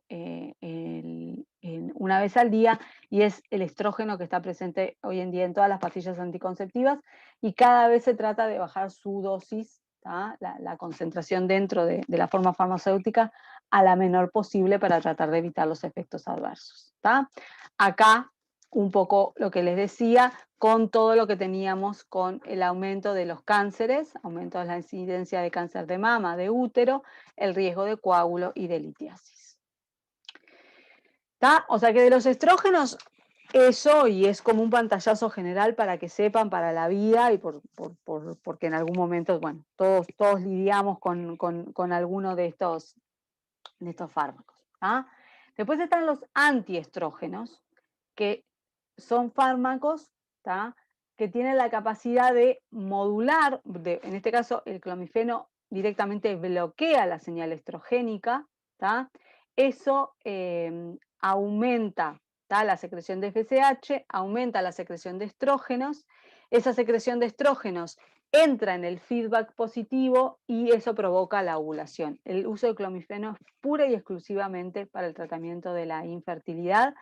una vez al día y es el estrógeno que está presente hoy en día en todas las pastillas anticonceptivas y cada vez se trata de bajar su dosis, la concentración dentro de la forma farmacéutica a la menor posible para tratar de evitar los efectos adversos. ¿Tá? Acá un poco lo que les decía, con todo lo que teníamos con el aumento de los cánceres, aumento de la incidencia de cáncer de mama, de útero, el riesgo de coágulo y de litiasis. ¿Tá? O sea que de los estrógenos, eso, y es como un pantallazo general para que sepan para la vida y porque en algún momento, bueno, todos lidiamos con alguno de estos fármacos. ¿Tá? Después están los antiestrógenos, que son fármacos, ¿tá? Que tienen la capacidad de modular, en este caso el clomifeno directamente bloquea la señal estrogénica, ¿tá? Eso aumenta, ¿tá? La secreción de FSH, aumenta la secreción de estrógenos, esa secreción de estrógenos entra en el feedback positivo y eso provoca la ovulación. El uso de clomifeno es pura y exclusivamente para el tratamiento de la infertilidad.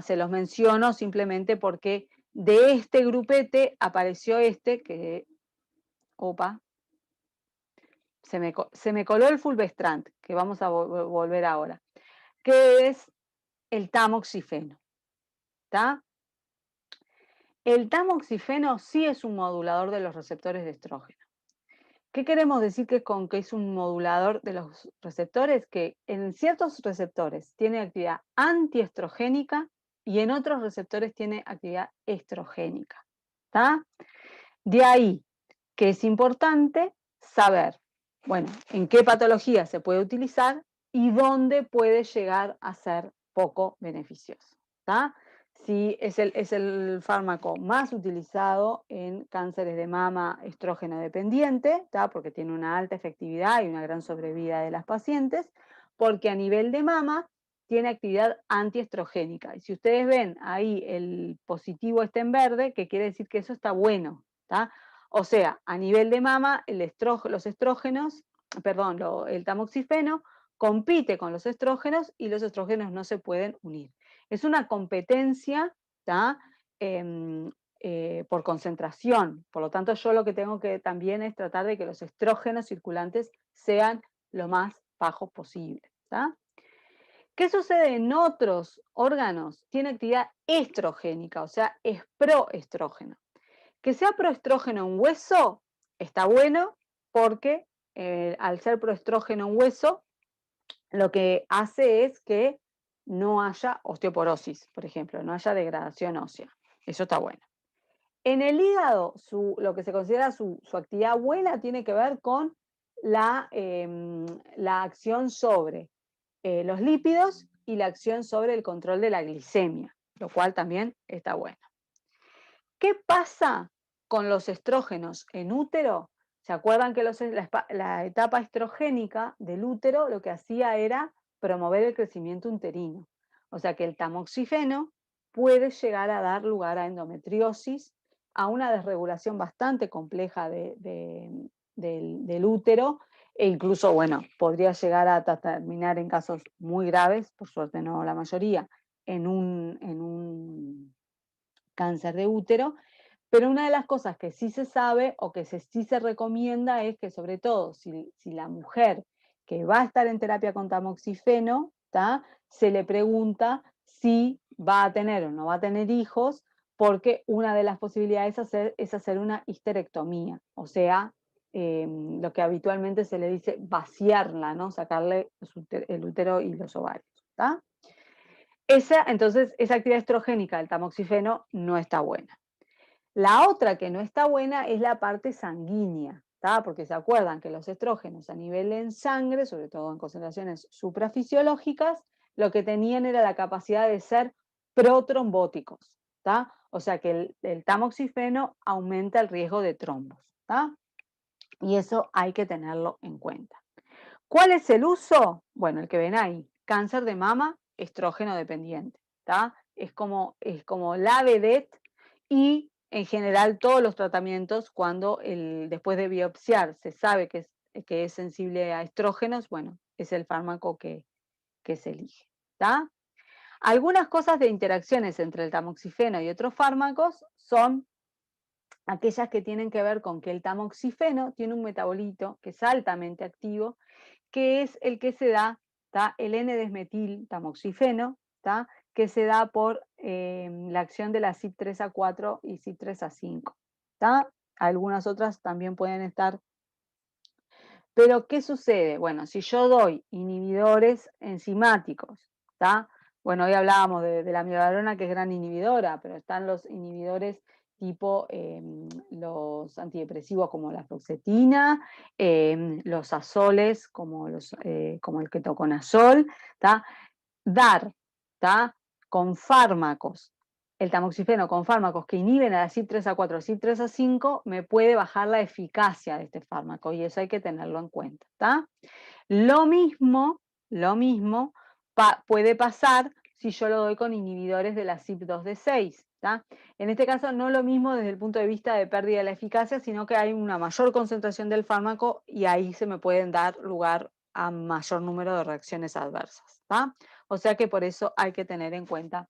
Se los menciono simplemente porque de este grupete apareció que, opa, se me coló el fulvestrant, que vamos a volver ahora, que es el tamoxifeno. ¿Tá? El tamoxifeno sí es un modulador de los receptores de estrógeno. ¿Qué queremos decir con que es un modulador de los receptores? Que en ciertos receptores tiene actividad antiestrogénica y en otros receptores tiene actividad estrogénica. ¿Tá? De ahí que es importante saber, bueno, en qué patología se puede utilizar y dónde puede llegar a ser poco beneficioso. ¿Tá? Sí, es el fármaco más utilizado en cánceres de mama estrógeno dependiente, ¿tá? Porque tiene una alta efectividad y una gran sobrevida de las pacientes, porque a nivel de mama tiene actividad antiestrogénica. Y si ustedes ven ahí el positivo está en verde, que quiere decir que eso está bueno. ¿Tá? O sea, a nivel de mama, los estrógenos, perdón, el tamoxifeno compite con los estrógenos y los estrógenos no se pueden unir. Es una competencia, ¿tá? Por concentración. Por lo tanto, yo lo que tengo que también es tratar de que los estrógenos circulantes sean lo más bajos posible. ¿Tá? ¿Qué sucede en otros órganos? Tiene actividad estrogénica, o sea, es proestrógeno. Que sea proestrógeno en hueso está bueno porque al ser proestrógeno en hueso, lo que hace es que no haya osteoporosis, por ejemplo, no haya degradación ósea. Eso está bueno. En el hígado, lo que se considera su actividad buena tiene que ver con la acción sobre los lípidos y la acción sobre el control de la glicemia, lo cual también está bueno. ¿Qué pasa con los estrógenos en útero? ¿Se acuerdan que la etapa estrogénica del útero lo que hacía era promover el crecimiento uterino? O sea que el tamoxifeno puede llegar a dar lugar a endometriosis, a una desregulación bastante compleja del útero e incluso, bueno, podría llegar a terminar en casos muy graves, por suerte no la mayoría, en un cáncer de útero. Pero una de las cosas que sí se sabe o que sí se recomienda es que, sobre todo, si la mujer que va a estar en terapia con tamoxifeno, ¿tá? Se le pregunta si va a tener o no va a tener hijos, porque una de las posibilidades es hacer una histerectomía, o sea, lo que habitualmente se le dice vaciarla, ¿no? Sacarle el útero y los ovarios. ¿Tá? Entonces, esa actividad estrogénica del tamoxifeno no está buena. La otra que no está buena es la parte sanguínea, ¿tá? Porque se acuerdan que los estrógenos a nivel en sangre, sobre todo en concentraciones suprafisiológicas, lo que tenían era la capacidad de ser protrombóticos, ¿tá? O sea que el tamoxifeno aumenta el riesgo de trombos, ¿tá? Y eso hay que tenerlo en cuenta. ¿Cuál es el uso? Bueno, el que ven ahí, cáncer de mama, estrógeno dependiente, ¿tá? Es como la vedette y en general todos los tratamientos cuando después de biopsiar se sabe que es sensible a estrógenos, bueno, es el fármaco que se elige, ¿tá? Algunas cosas de interacciones entre el tamoxifeno y otros fármacos son aquellas que tienen que ver con que el tamoxifeno tiene un metabolito que es altamente activo, que es el que se da, ¿tá? El N-desmetil tamoxifeno, ¿tá? Que se da por la acción de la CYP3A4 y CYP3A5. ¿Tá? Algunas otras también pueden estar. Pero, ¿qué sucede? Bueno, si yo doy inhibidores enzimáticos, ¿tá? Bueno, hoy hablábamos de la miodarona, que es gran inhibidora, pero están los inhibidores tipo los antidepresivos como la fluoxetina, los azoles como el ketoconazol, ¿tá? Dar, ¿tá? Con fármacos, el tamoxifeno con fármacos que inhiben a la CYP3A4 o CYP3A5 me puede bajar la eficacia de este fármaco y eso hay que tenerlo en cuenta, ¿tá? Lo mismo, puede pasar si yo lo doy con inhibidores de la CYP2D6, ¿tá? En este caso no lo mismo desde el punto de vista de pérdida de la eficacia, sino que hay una mayor concentración del fármaco y ahí se me pueden dar lugar a mayor número de reacciones adversas, ¿tá? O sea que por eso hay que tener en cuenta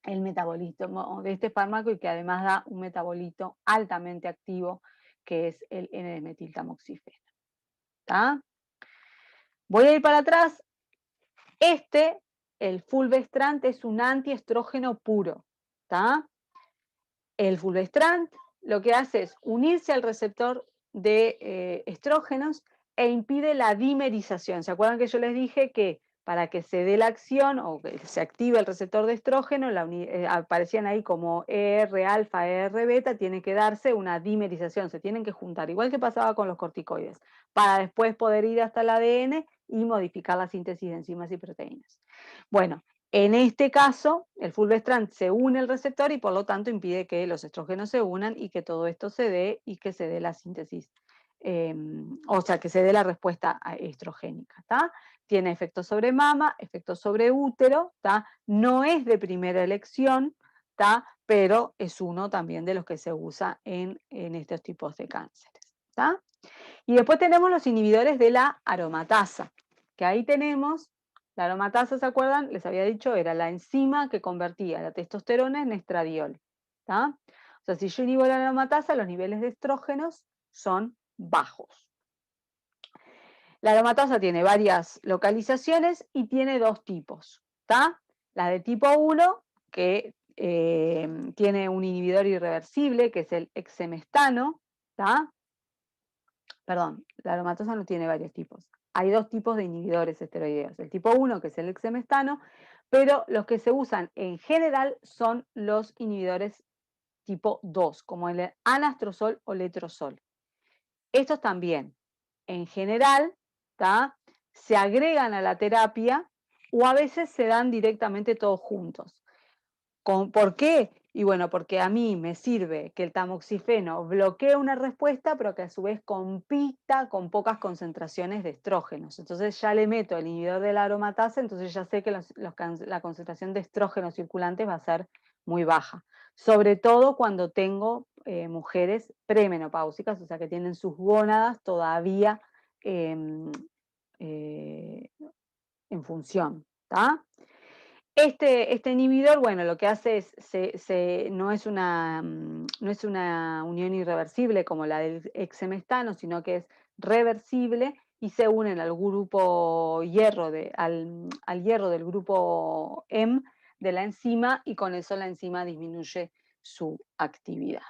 el metabolismo de este fármaco y que además da un metabolito altamente activo que es el N-metiltamoxifeno. ¿Tá? Voy a ir para atrás. El fulvestrant es un antiestrógeno puro. ¿Tá? El fulvestrant lo que hace es unirse al receptor de estrógenos e impide la dimerización. ¿Se acuerdan que yo les dije que para que se dé la acción o que se active el receptor de estrógeno, aparecían ahí como ER alfa, ER beta, tiene que darse una dimerización, se tienen que juntar, igual que pasaba con los corticoides, para después poder ir hasta el ADN y modificar la síntesis de enzimas y proteínas. Bueno, en este caso, el fulvestrant se une al receptor y por lo tanto impide que los estrógenos se unan y que todo esto se dé y que se dé la síntesis, o sea, que se dé la respuesta estrogénica. ¿Tá? Tiene efectos sobre mama, efectos sobre útero, ¿tá? No es de primera elección, ¿tá? Pero es uno también de los que se usa en estos tipos de cánceres. ¿Tá? Y después tenemos los inhibidores de la aromatasa, que ahí tenemos, la aromatasa, ¿se acuerdan? Les había dicho, era la enzima que convertía la testosterona en estradiol. ¿Tá? O sea, si yo inhibo la aromatasa, los niveles de estrógenos son bajos. La aromatasa tiene varias localizaciones y tiene dos tipos. ¿Tá? La de tipo 1, que tiene un inhibidor irreversible, que es el exemestano. ¿Tá? Perdón, la aromatasa no tiene varios tipos. Hay dos tipos de inhibidores esteroideos. El tipo 1, que es el exemestano, pero los que se usan en general son los inhibidores tipo 2, como el anastrozol o letrozol. Estos también, en general, ¿tá? Se agregan a la terapia o a veces se dan directamente todos juntos. ¿Por qué? Y bueno, porque a mí me sirve que el tamoxifeno bloquee una respuesta, pero que a su vez compita con pocas concentraciones de estrógenos. Entonces ya le meto el inhibidor de la aromatasa, entonces ya sé que la concentración de estrógenos circulantes va a ser muy baja. Sobre todo cuando tengo mujeres premenopáusicas, o sea que tienen sus gónadas todavía en función, ¿tá? Este inhibidor, bueno, lo que hace es, no es no es una unión irreversible como la del exemestano, sino que es reversible y se unen al grupo hierro, al hierro del grupo M de la enzima y con eso la enzima disminuye su actividad.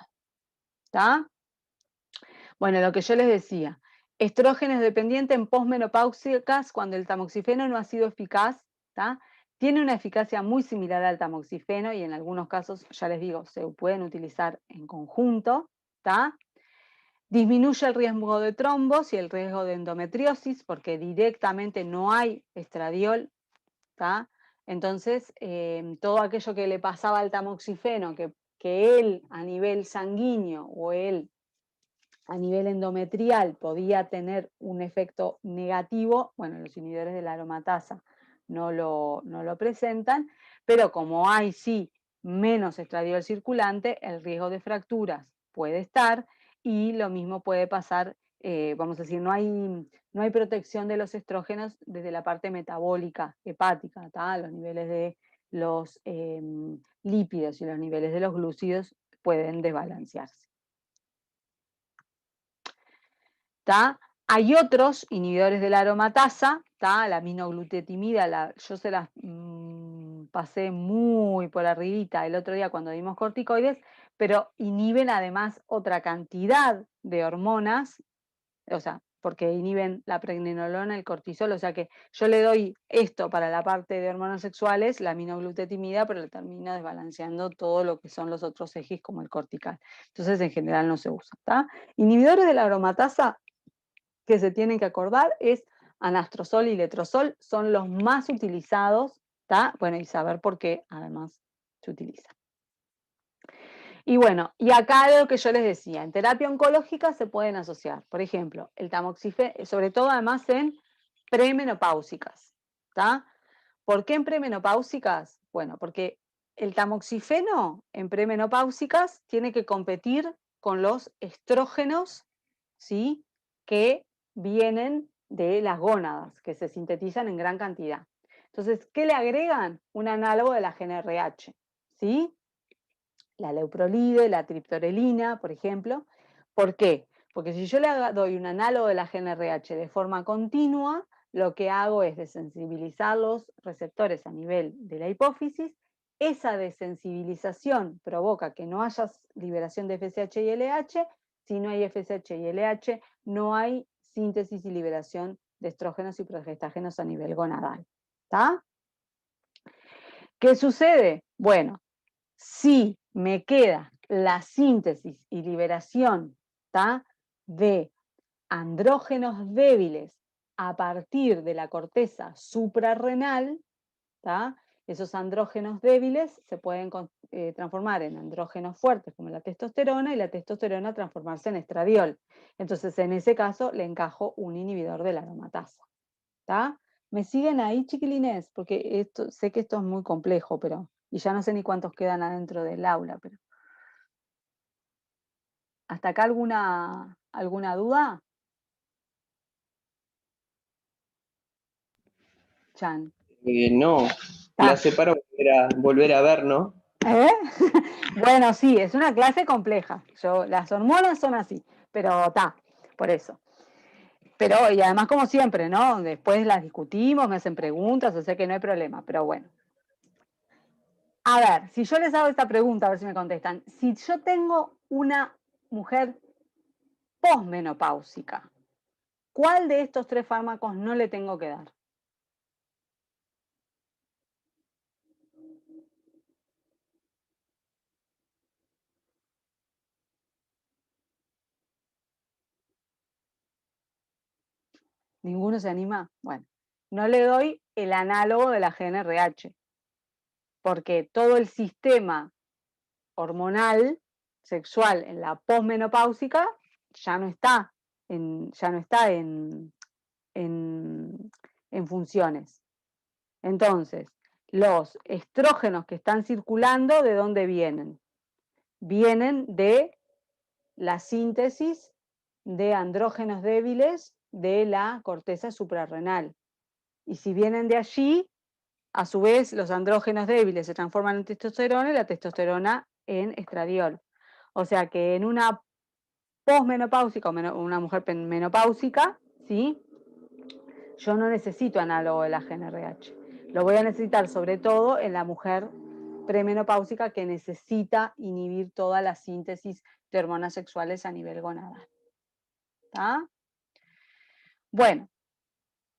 ¿Está? Bueno, lo que yo les decía, estrógenos dependientes en posmenopáusicas cuando el tamoxifeno no ha sido eficaz, ¿tá? Tiene una eficacia muy similar al tamoxifeno y en algunos casos, ya les digo, se pueden utilizar en conjunto, ¿tá? Disminuye el riesgo de trombos y el riesgo de endometriosis porque directamente no hay estradiol, ¿tá? Entonces, todo aquello que le pasaba al tamoxifeno, que él a nivel sanguíneo o él a nivel endometrial podía tener un efecto negativo, bueno, los inhibidores de la aromatasa no lo presentan, pero como hay sí menos estradiol circulante, el riesgo de fracturas puede estar y lo mismo puede pasar, vamos a decir, no hay protección de los estrógenos desde la parte metabólica hepática, ¿tá? Los niveles de los lípidos y los niveles de los glúcidos pueden desbalancearse. ¿Tá? Hay otros inhibidores de la aromatasa, ¿tá? La aminoglutetimida, yo se las pasé muy por arribita el otro día cuando dimos corticoides, pero inhiben además otra cantidad de hormonas, o sea, porque inhiben la pregnenolona, el cortisol, o sea que yo le doy esto para la parte de hormonas sexuales, la aminoglutetimida, pero le termina desbalanceando todo lo que son los otros ejes como el cortical. Entonces en general no se usa, ¿tá? Inhibidores de la aromatasa que se tienen que acordar es anastrozol y letrozol, son los más utilizados, ¿tá? Bueno, y saber por qué además se utilizan. Y bueno, y acá lo que yo les decía, en terapia oncológica se pueden asociar, por ejemplo, el tamoxifeno, sobre todo además en premenopáusicas, ¿tá? ¿Por qué en premenopáusicas? Bueno, porque el tamoxifeno en premenopáusicas tiene que competir con los estrógenos, ¿sí? Que vienen de las gónadas, que se sintetizan en gran cantidad. Entonces, ¿qué le agregan? Un análogo de la GnRH, ¿sí? La leuprolide, la triptorelina, por ejemplo. ¿Por qué? Porque si yo le doy un análogo de la GnRH de forma continua, lo que hago es desensibilizar los receptores a nivel de la hipófisis. Esa desensibilización provoca que no haya liberación de FSH y LH. Si no hay FSH y LH, no hay síntesis y liberación de estrógenos y progestágenos a nivel gonadal. ¿Está? ¿Qué sucede? Bueno, si me queda la síntesis y liberación, ¿tá? De andrógenos débiles a partir de la corteza suprarrenal, ¿tá? Esos andrógenos débiles se pueden transformar en andrógenos fuertes como la testosterona y la testosterona transformarse en estradiol. Entonces, en ese caso, le encajo un inhibidor de la aromatasa. ¿Tá? ¿Me siguen ahí, chiquilines? Porque sé que esto es muy complejo, pero y ya no sé ni cuántos quedan adentro del aula, pero ¿hasta acá alguna duda? Chan. No, ¿Tá? clase para volver a ver, ¿no? ¿Eh? Bueno, sí, es una clase compleja. Las hormonas son así, pero está, por eso. Pero, y además, como siempre, ¿no? Después las discutimos, me hacen preguntas, o sea que no hay problema, pero bueno. A ver, si yo les hago esta pregunta, a ver si me contestan. Si yo tengo una mujer posmenopáusica, ¿cuál de estos 3 fármacos no le tengo que dar? ¿Ninguno se anima? Bueno, no le doy el análogo de la GnRH, porque todo el sistema hormonal sexual en la posmenopáusica ya no está en funciones. Entonces, los estrógenos que están circulando, ¿de dónde vienen? Vienen de la síntesis de andrógenos débiles de la corteza suprarrenal. Y si vienen de allí, a su vez, los andrógenos débiles se transforman en testosterona y la testosterona en estradiol. O sea que en una posmenopáusica o una mujer menopáusica, ¿sí? Yo no necesito análogo de la GnRH. Lo voy a necesitar sobre todo en la mujer premenopáusica que necesita inhibir toda la síntesis de hormonas sexuales a nivel gonadal. ¿Está? Bueno,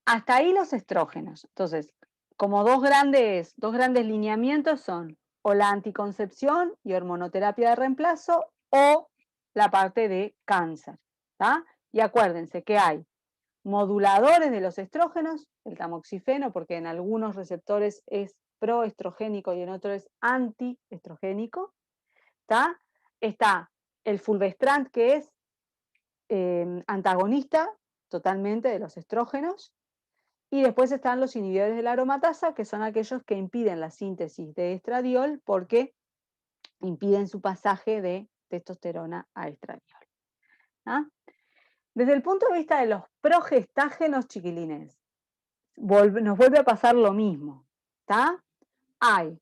hasta ahí los estrógenos. Entonces, como dos grandes lineamientos son o la anticoncepción y hormonoterapia de reemplazo o la parte de cáncer. ¿Tá? Y acuérdense que hay moduladores de los estrógenos, el tamoxifeno, porque en algunos receptores es proestrogénico y en otros es antiestrogénico. ¿Tá? Está el fulvestrant, que es antagonista totalmente de los estrógenos. Y después están los inhibidores de la aromatasa, que son aquellos que impiden la síntesis de estradiol porque impiden su pasaje de testosterona a estradiol. ¿Ah? Desde el punto de vista de los progestágenos, chiquilines, nos vuelve a pasar lo mismo. ¿Tá? Hay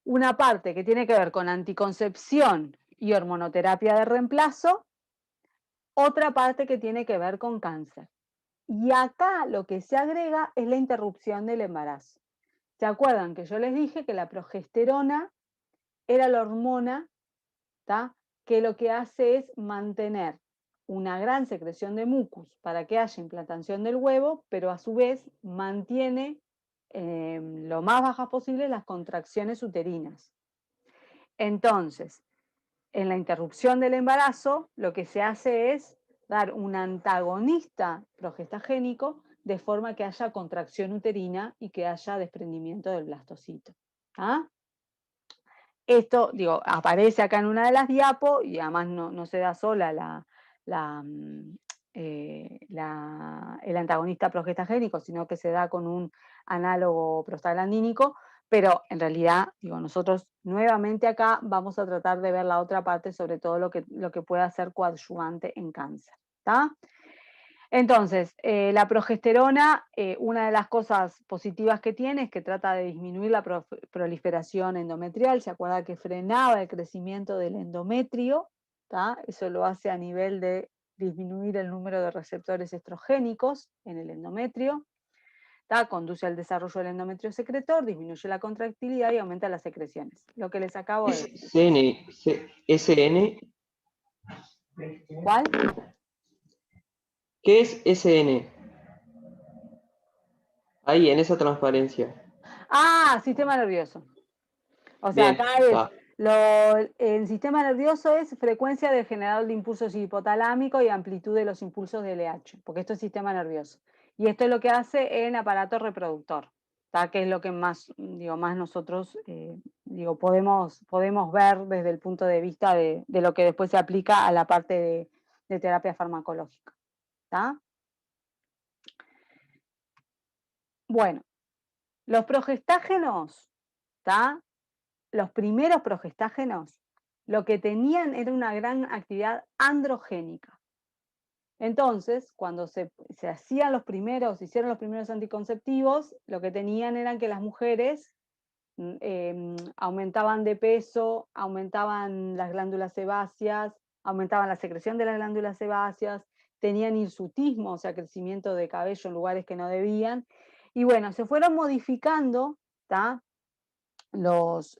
una parte que tiene que ver con anticoncepción y hormonoterapia de reemplazo, otra parte que tiene que ver con cáncer. Y acá lo que se agrega es la interrupción del embarazo. ¿Se acuerdan que yo les dije que la progesterona era la hormona, ¿tá?, que lo que hace es mantener una gran secreción de mucus para que haya implantación del huevo, pero a su vez mantiene lo más bajas posible las contracciones uterinas? Entonces, en la interrupción del embarazo, lo que se hace es dar un antagonista progestagénico de forma que haya contracción uterina y que haya desprendimiento del blastocito. ¿Ah? Esto, digo, aparece acá en una de las diapos y además no se da sola el antagonista progestagénico, sino que se da con un análogo prostaglandínico, pero en realidad, digo, nosotros nuevamente acá vamos a tratar de ver la otra parte, sobre todo lo que pueda ser coadyuvante en cáncer. ¿Está? Entonces, la progesterona, una de las cosas positivas que tiene es que trata de disminuir la proliferación endometrial. ¿Se acuerda que frenaba el crecimiento del endometrio? ¿Tá? Eso lo hace a nivel de disminuir el número de receptores estrogénicos en el endometrio. ¿Tá? Conduce al desarrollo del endometrio secretor, disminuye la contractilidad y aumenta las secreciones. Lo que les acabo de decir. SN. ¿Cuál? ¿Qué es SN? Ahí, en esa transparencia. Ah, sistema nervioso. O sea, Bien, acá es, va. el sistema nervioso es frecuencia del generador de impulsos hipotalámico y amplitud de los impulsos de LH, porque esto es sistema nervioso. Y esto es lo que hace en aparato reproductor, ¿tá? Que es lo que más, digo, más nosotros podemos ver desde el punto de vista de lo que después se aplica a la parte de terapia farmacológica. ¿Tá? Bueno, los progestágenos, ¿tá?, los primeros progestágenos, lo que tenían era una gran actividad androgénica. Entonces, cuando se hicieron los primeros anticonceptivos, lo que tenían eran que las mujeres aumentaban de peso, aumentaban las glándulas sebáceas, aumentaban la secreción de las glándulas sebáceas, tenían hirsutismo, o sea, crecimiento de cabello en lugares que no debían. Y bueno, se fueron modificando, ¿tá?, los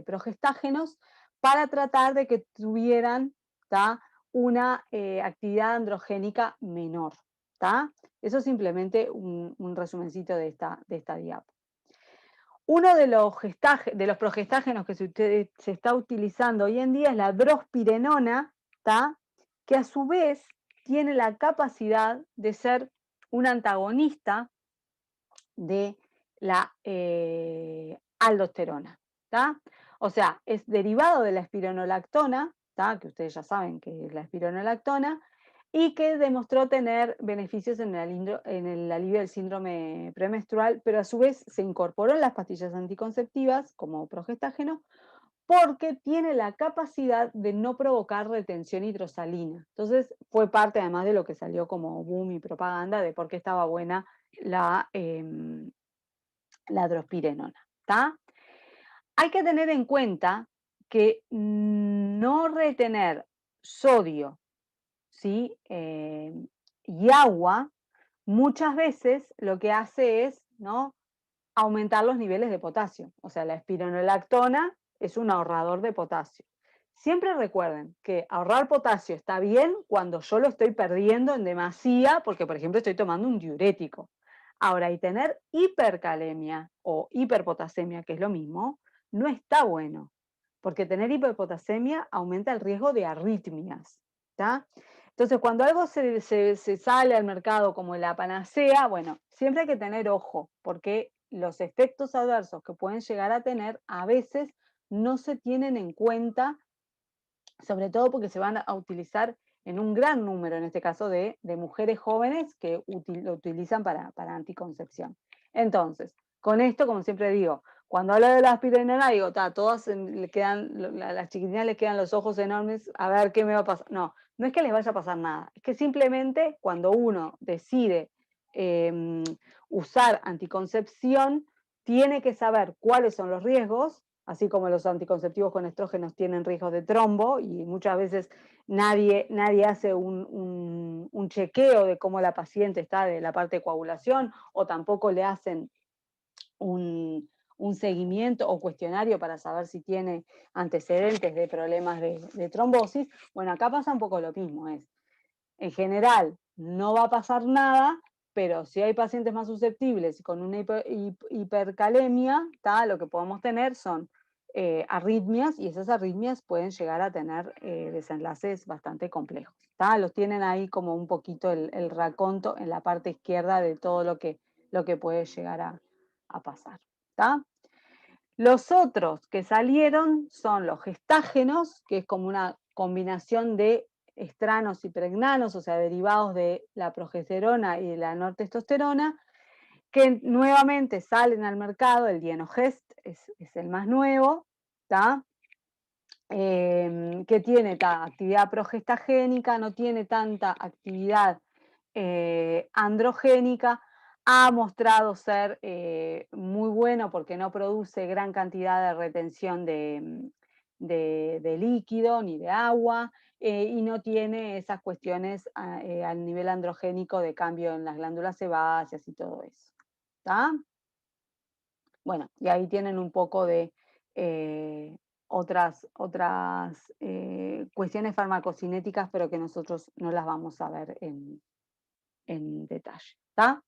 progestágenos para tratar de que tuvieran, ¿tá?, una actividad androgénica menor. ¿Tá? Eso es simplemente un resumencito de esta diapo. Uno de los progestágenos que se está utilizando hoy en día es la drospirenona, ¿tá?, que a su vez tiene la capacidad de ser un antagonista de la aldosterona. ¿Tá? O sea, es derivado de la espironolactona, ¿tá?, que ustedes ya saben que es la espironolactona, y que demostró tener beneficios en el alivio del síndrome premenstrual, pero a su vez se incorporó en las pastillas anticonceptivas como progestágeno porque tiene la capacidad de no provocar retención hidrosalina. Entonces fue parte además de lo que salió como boom y propaganda de por qué estaba buena la drospirenona. ¿Tá? Hay que tener en cuenta que no retener sodio, ¿sí? Y agua muchas veces lo que hace es, ¿no?, aumentar los niveles de potasio. O sea, la espironolactona es un ahorrador de potasio. Siempre recuerden que ahorrar potasio está bien cuando yo lo estoy perdiendo en demasía, porque por ejemplo estoy tomando un diurético. Ahora, y tener hipercalemia o hiperpotasemia, que es lo mismo, no está bueno, porque tener hiperpotasemia aumenta el riesgo de arritmias. ¿Tá? Entonces, cuando algo se sale al mercado como la panacea, bueno, siempre hay que tener ojo, porque los efectos adversos que pueden llegar a tener a veces no se tienen en cuenta, sobre todo porque se van a utilizar en un gran número, en este caso, de mujeres jóvenes que lo utilizan para anticoncepción. Entonces, con esto, como siempre digo, cuando hablo de la aspirina, digo, todas le quedan, las chiquitinas les quedan los ojos enormes, a ver qué me va a pasar. No, no es que les vaya a pasar nada, es que simplemente cuando uno decide usar anticoncepción, tiene que saber cuáles son los riesgos, así como los anticonceptivos con estrógenos tienen riesgos de trombo, y muchas veces nadie hace un chequeo de cómo la paciente está de la parte de coagulación, o tampoco le hacen un seguimiento o cuestionario para saber si tiene antecedentes de problemas de trombosis. Bueno, acá pasa un poco lo mismo, en general no va a pasar nada, pero si hay pacientes más susceptibles y con una hipercalemia, lo que podemos tener son arritmias, y esas arritmias pueden llegar a tener desenlaces bastante complejos. Los tienen ahí como un poquito el raconto en la parte izquierda de todo lo que puede llegar a pasar. ¿Tá? Los otros que salieron son los gestágenos, que es como una combinación de estranos y pregnanos, o sea, derivados de la progesterona y de la nortestosterona, que nuevamente salen al mercado. El Dienogest es el más nuevo, ¿tá? Que tiene actividad progestagénica, no tiene tanta actividad androgénica. Ha mostrado ser muy bueno porque no produce gran cantidad de retención de líquido ni de agua, y no tiene esas cuestiones al nivel androgénico de cambio en las glándulas sebáceas y todo eso. ¿Tá? Bueno, y ahí tienen un poco de otras cuestiones farmacocinéticas, pero que nosotros no las vamos a ver en detalle. ¿Tá?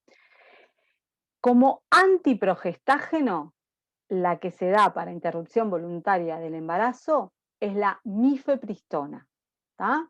Como antiprogestágeno, la que se da para interrupción voluntaria del embarazo es la mifepristona. ¿Tá?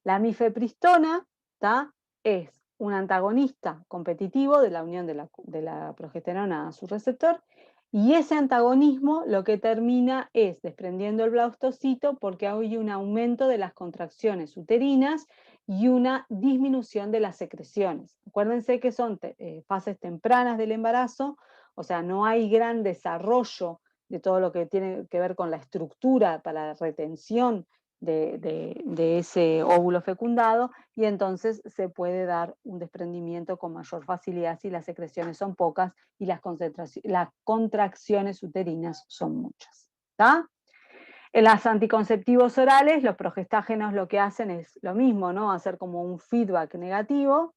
La mifepristona, ¿tá?, es un antagonista competitivo de la unión de la progesterona a su receptor, y ese antagonismo lo que termina es desprendiendo el blastocito, porque hay un aumento de las contracciones uterinas y una disminución de las secreciones. Acuérdense que son fases tempranas del embarazo, o sea, no hay gran desarrollo de todo lo que tiene que ver con la estructura para la retención de ese óvulo fecundado, y entonces se puede dar un desprendimiento con mayor facilidad si las secreciones son pocas y las contracciones uterinas son muchas. ¿Tá? En los anticonceptivos orales, los progestágenos lo que hacen es lo mismo, ¿no? Hacer como un feedback negativo,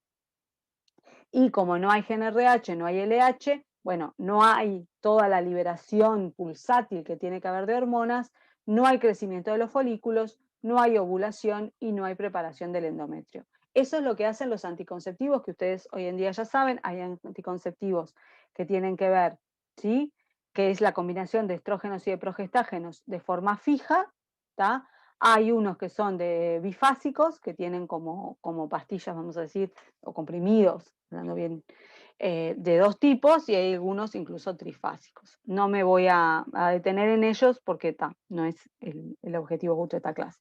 y como no hay GnRH, no hay LH, bueno, no hay toda la liberación pulsátil que tiene que haber de hormonas, no hay crecimiento de los folículos, no hay ovulación y no hay preparación del endometrio. Eso es lo que hacen los anticonceptivos, que ustedes hoy en día ya saben. Hay anticonceptivos que tienen que ver, ¿sí?, que es la combinación de estrógenos y de progestágenos de forma fija, ¿tá? Hay unos que son bifásicos, que tienen como pastillas, vamos a decir, o comprimidos, hablando bien, de dos tipos, y hay algunos incluso trifásicos. No me voy a detener en ellos porque no es el objetivo justo de esta clase.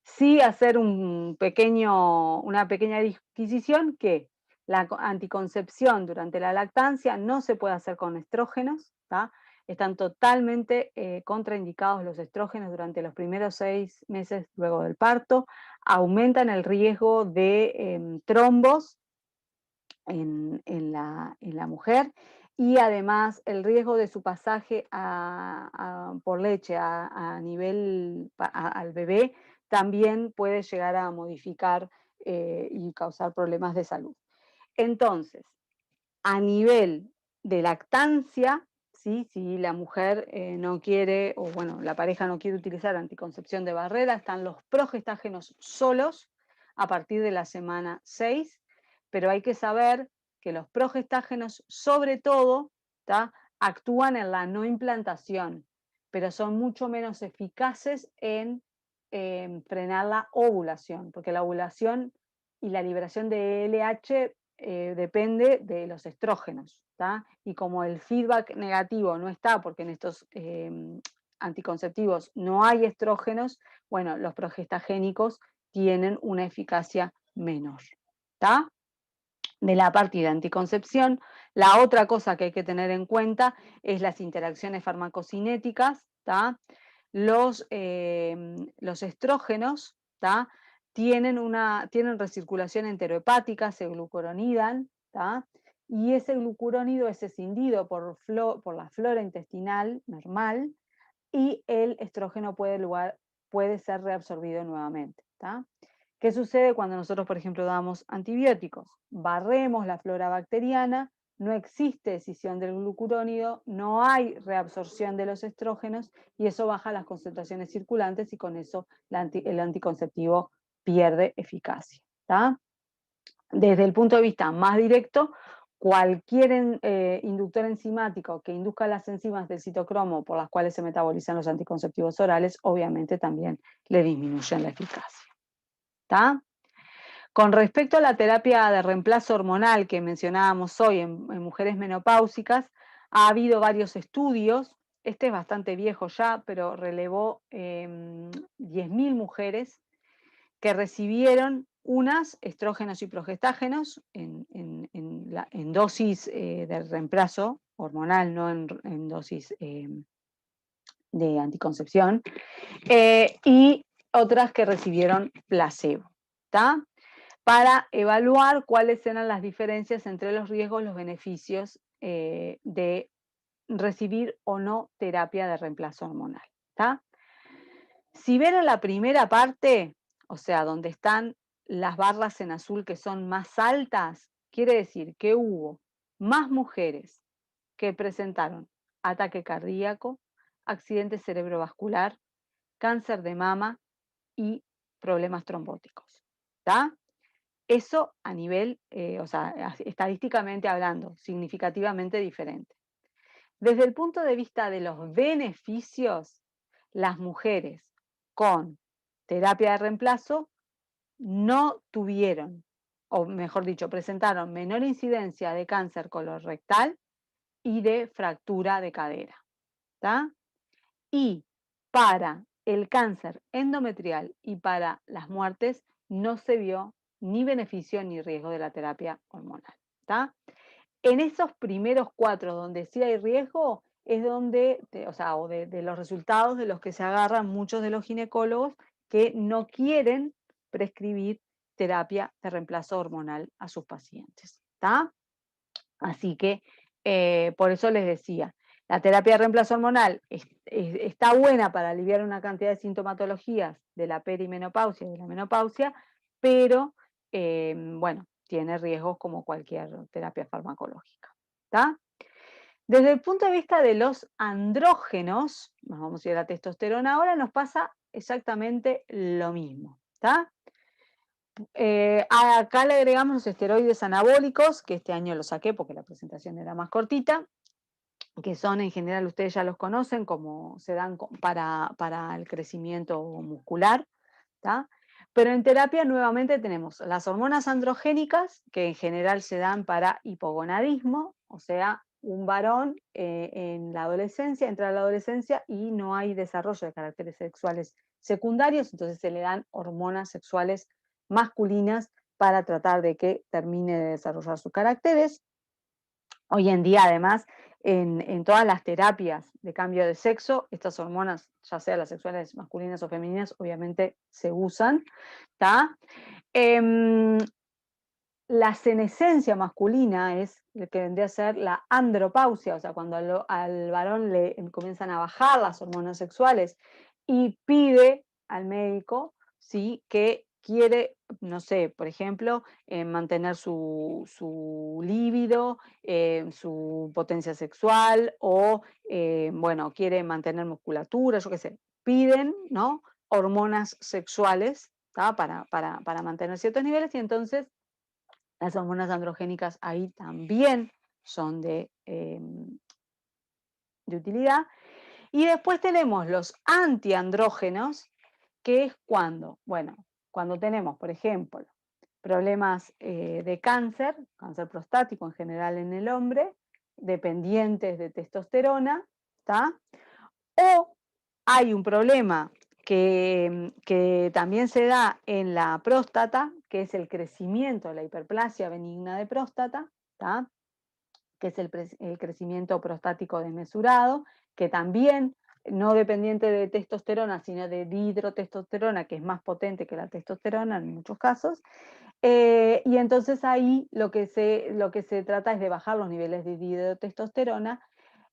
Sí hacer una pequeña disquisición, que la anticoncepción durante la lactancia no se puede hacer con estrógenos, ¿tá? Están totalmente contraindicados los estrógenos durante los primeros 6 meses luego del parto, aumentan el riesgo de trombos en la mujer y además el riesgo de su pasaje por leche a nivel al bebé también puede llegar a modificar y causar problemas de salud. Entonces, a nivel de lactancia, ¿sí? Si la mujer no quiere, o bueno, la pareja no quiere utilizar anticoncepción de barrera, están los progestágenos solos a partir de la semana 6, pero hay que saber que los progestágenos, sobre todo, ¿tá? Actúan en la no implantación, pero son mucho menos eficaces en frenar la ovulación, porque la ovulación y la liberación de LH depende de los estrógenos, ¿tá? Y como el feedback negativo no está, porque en estos anticonceptivos no hay estrógenos, bueno, los progestagénicos tienen una eficacia menor, ¿tá? De la parte de anticoncepción, la otra cosa que hay que tener en cuenta es las interacciones farmacocinéticas, ¿tá? Los estrógenos, ¿tá? Tienen recirculación enterohepática, se glucuronidan, ¿tá? Y ese glucurónido es escindido por la flora intestinal normal y el estrógeno puede ser reabsorbido nuevamente, ¿tá? ¿Qué sucede cuando nosotros, por ejemplo, damos antibióticos? Barremos la flora bacteriana, no existe escisión del glucurónido, no hay reabsorción de los estrógenos y eso baja las concentraciones circulantes y con eso el anticonceptivo pierde eficacia, ¿tá? Desde el punto de vista más directo, cualquier inductor enzimático que induzca las enzimas del citocromo por las cuales se metabolizan los anticonceptivos orales, obviamente también le disminuyen la eficacia, ¿tá? Con respecto a la terapia de reemplazo hormonal que mencionábamos hoy en mujeres menopáusicas, ha habido varios estudios, este es bastante viejo ya, pero relevó 10.000 mujeres que recibieron unas estrógenos y progestágenos en dosis de reemplazo hormonal, no en dosis de anticoncepción, y otras que recibieron placebo, ¿tá? Para evaluar cuáles eran las diferencias entre los riesgos y los beneficios de recibir o no terapia de reemplazo hormonal, ¿tá? Si ven la primera parte, o sea, donde están las barras en azul que son más altas, quiere decir que hubo más mujeres que presentaron ataque cardíaco, accidente cerebrovascular, cáncer de mama y problemas trombóticos, ¿tá? Eso a nivel, o sea, estadísticamente hablando, significativamente diferente. Desde el punto de vista de los beneficios, las mujeres con terapia de reemplazo no tuvieron, o mejor dicho, presentaron menor incidencia de cáncer colorectal y de fractura de cadera, ¿tá? Y para el cáncer endometrial y para las muertes no se vio ni beneficio ni riesgo de la terapia hormonal, ¿tá? En esos primeros 4 donde sí hay riesgo, es donde, o sea, o de los resultados de los que se agarran muchos de los ginecólogos que no quieren prescribir terapia de reemplazo hormonal a sus pacientes, ¿está? Así que por eso les decía, la terapia de reemplazo hormonal está buena para aliviar una cantidad de sintomatologías de la perimenopausia y de la menopausia, pero bueno, tiene riesgos como cualquier terapia farmacológica, ¿está? Desde el punto de vista de los andrógenos, nos vamos a ir a la testosterona ahora, nos pasa exactamente lo mismo, ¿está? Acá le agregamos los esteroides anabólicos, que este año los saqué porque la presentación era más cortita, que son en general, ustedes ya los conocen, como se dan para el crecimiento muscular, ¿tá? Pero en terapia nuevamente tenemos las hormonas androgénicas, que en general se dan para hipogonadismo, o sea, un varón en la adolescencia, entra a la adolescencia y no hay desarrollo de caracteres sexuales secundarios, entonces se le dan hormonas sexuales masculinas para tratar de que termine de desarrollar sus caracteres. Hoy en día, además, en todas las terapias de cambio de sexo, estas hormonas, ya sea las sexuales masculinas o femeninas, obviamente se usan, ¿tá? La senescencia masculina es lo que vendría a ser la andropausia, o sea, cuando al varón le comienzan a bajar las hormonas sexuales y pide al médico, ¿sí?, que quiere, no sé, por ejemplo, mantener su líbido, su potencia sexual o, bueno, quiere mantener musculatura, yo qué sé, piden, ¿no?, hormonas sexuales, ¿tá?, para mantener ciertos niveles, y entonces las hormonas androgénicas ahí también son de utilidad. Y después tenemos los antiandrógenos, que es cuando, bueno, cuando tenemos, por ejemplo, problemas de cáncer, cáncer prostático en general en el hombre, dependientes de testosterona, ¿tá? O hay un problema que también se da en la próstata, que es el crecimiento, la hiperplasia benigna de próstata, ¿tá?, que es el crecimiento prostático desmesurado, que también no dependiente de testosterona, sino de dihidrotestosterona, que es más potente que la testosterona en muchos casos. Y entonces ahí lo que se trata es de bajar los niveles de dihidrotestosterona.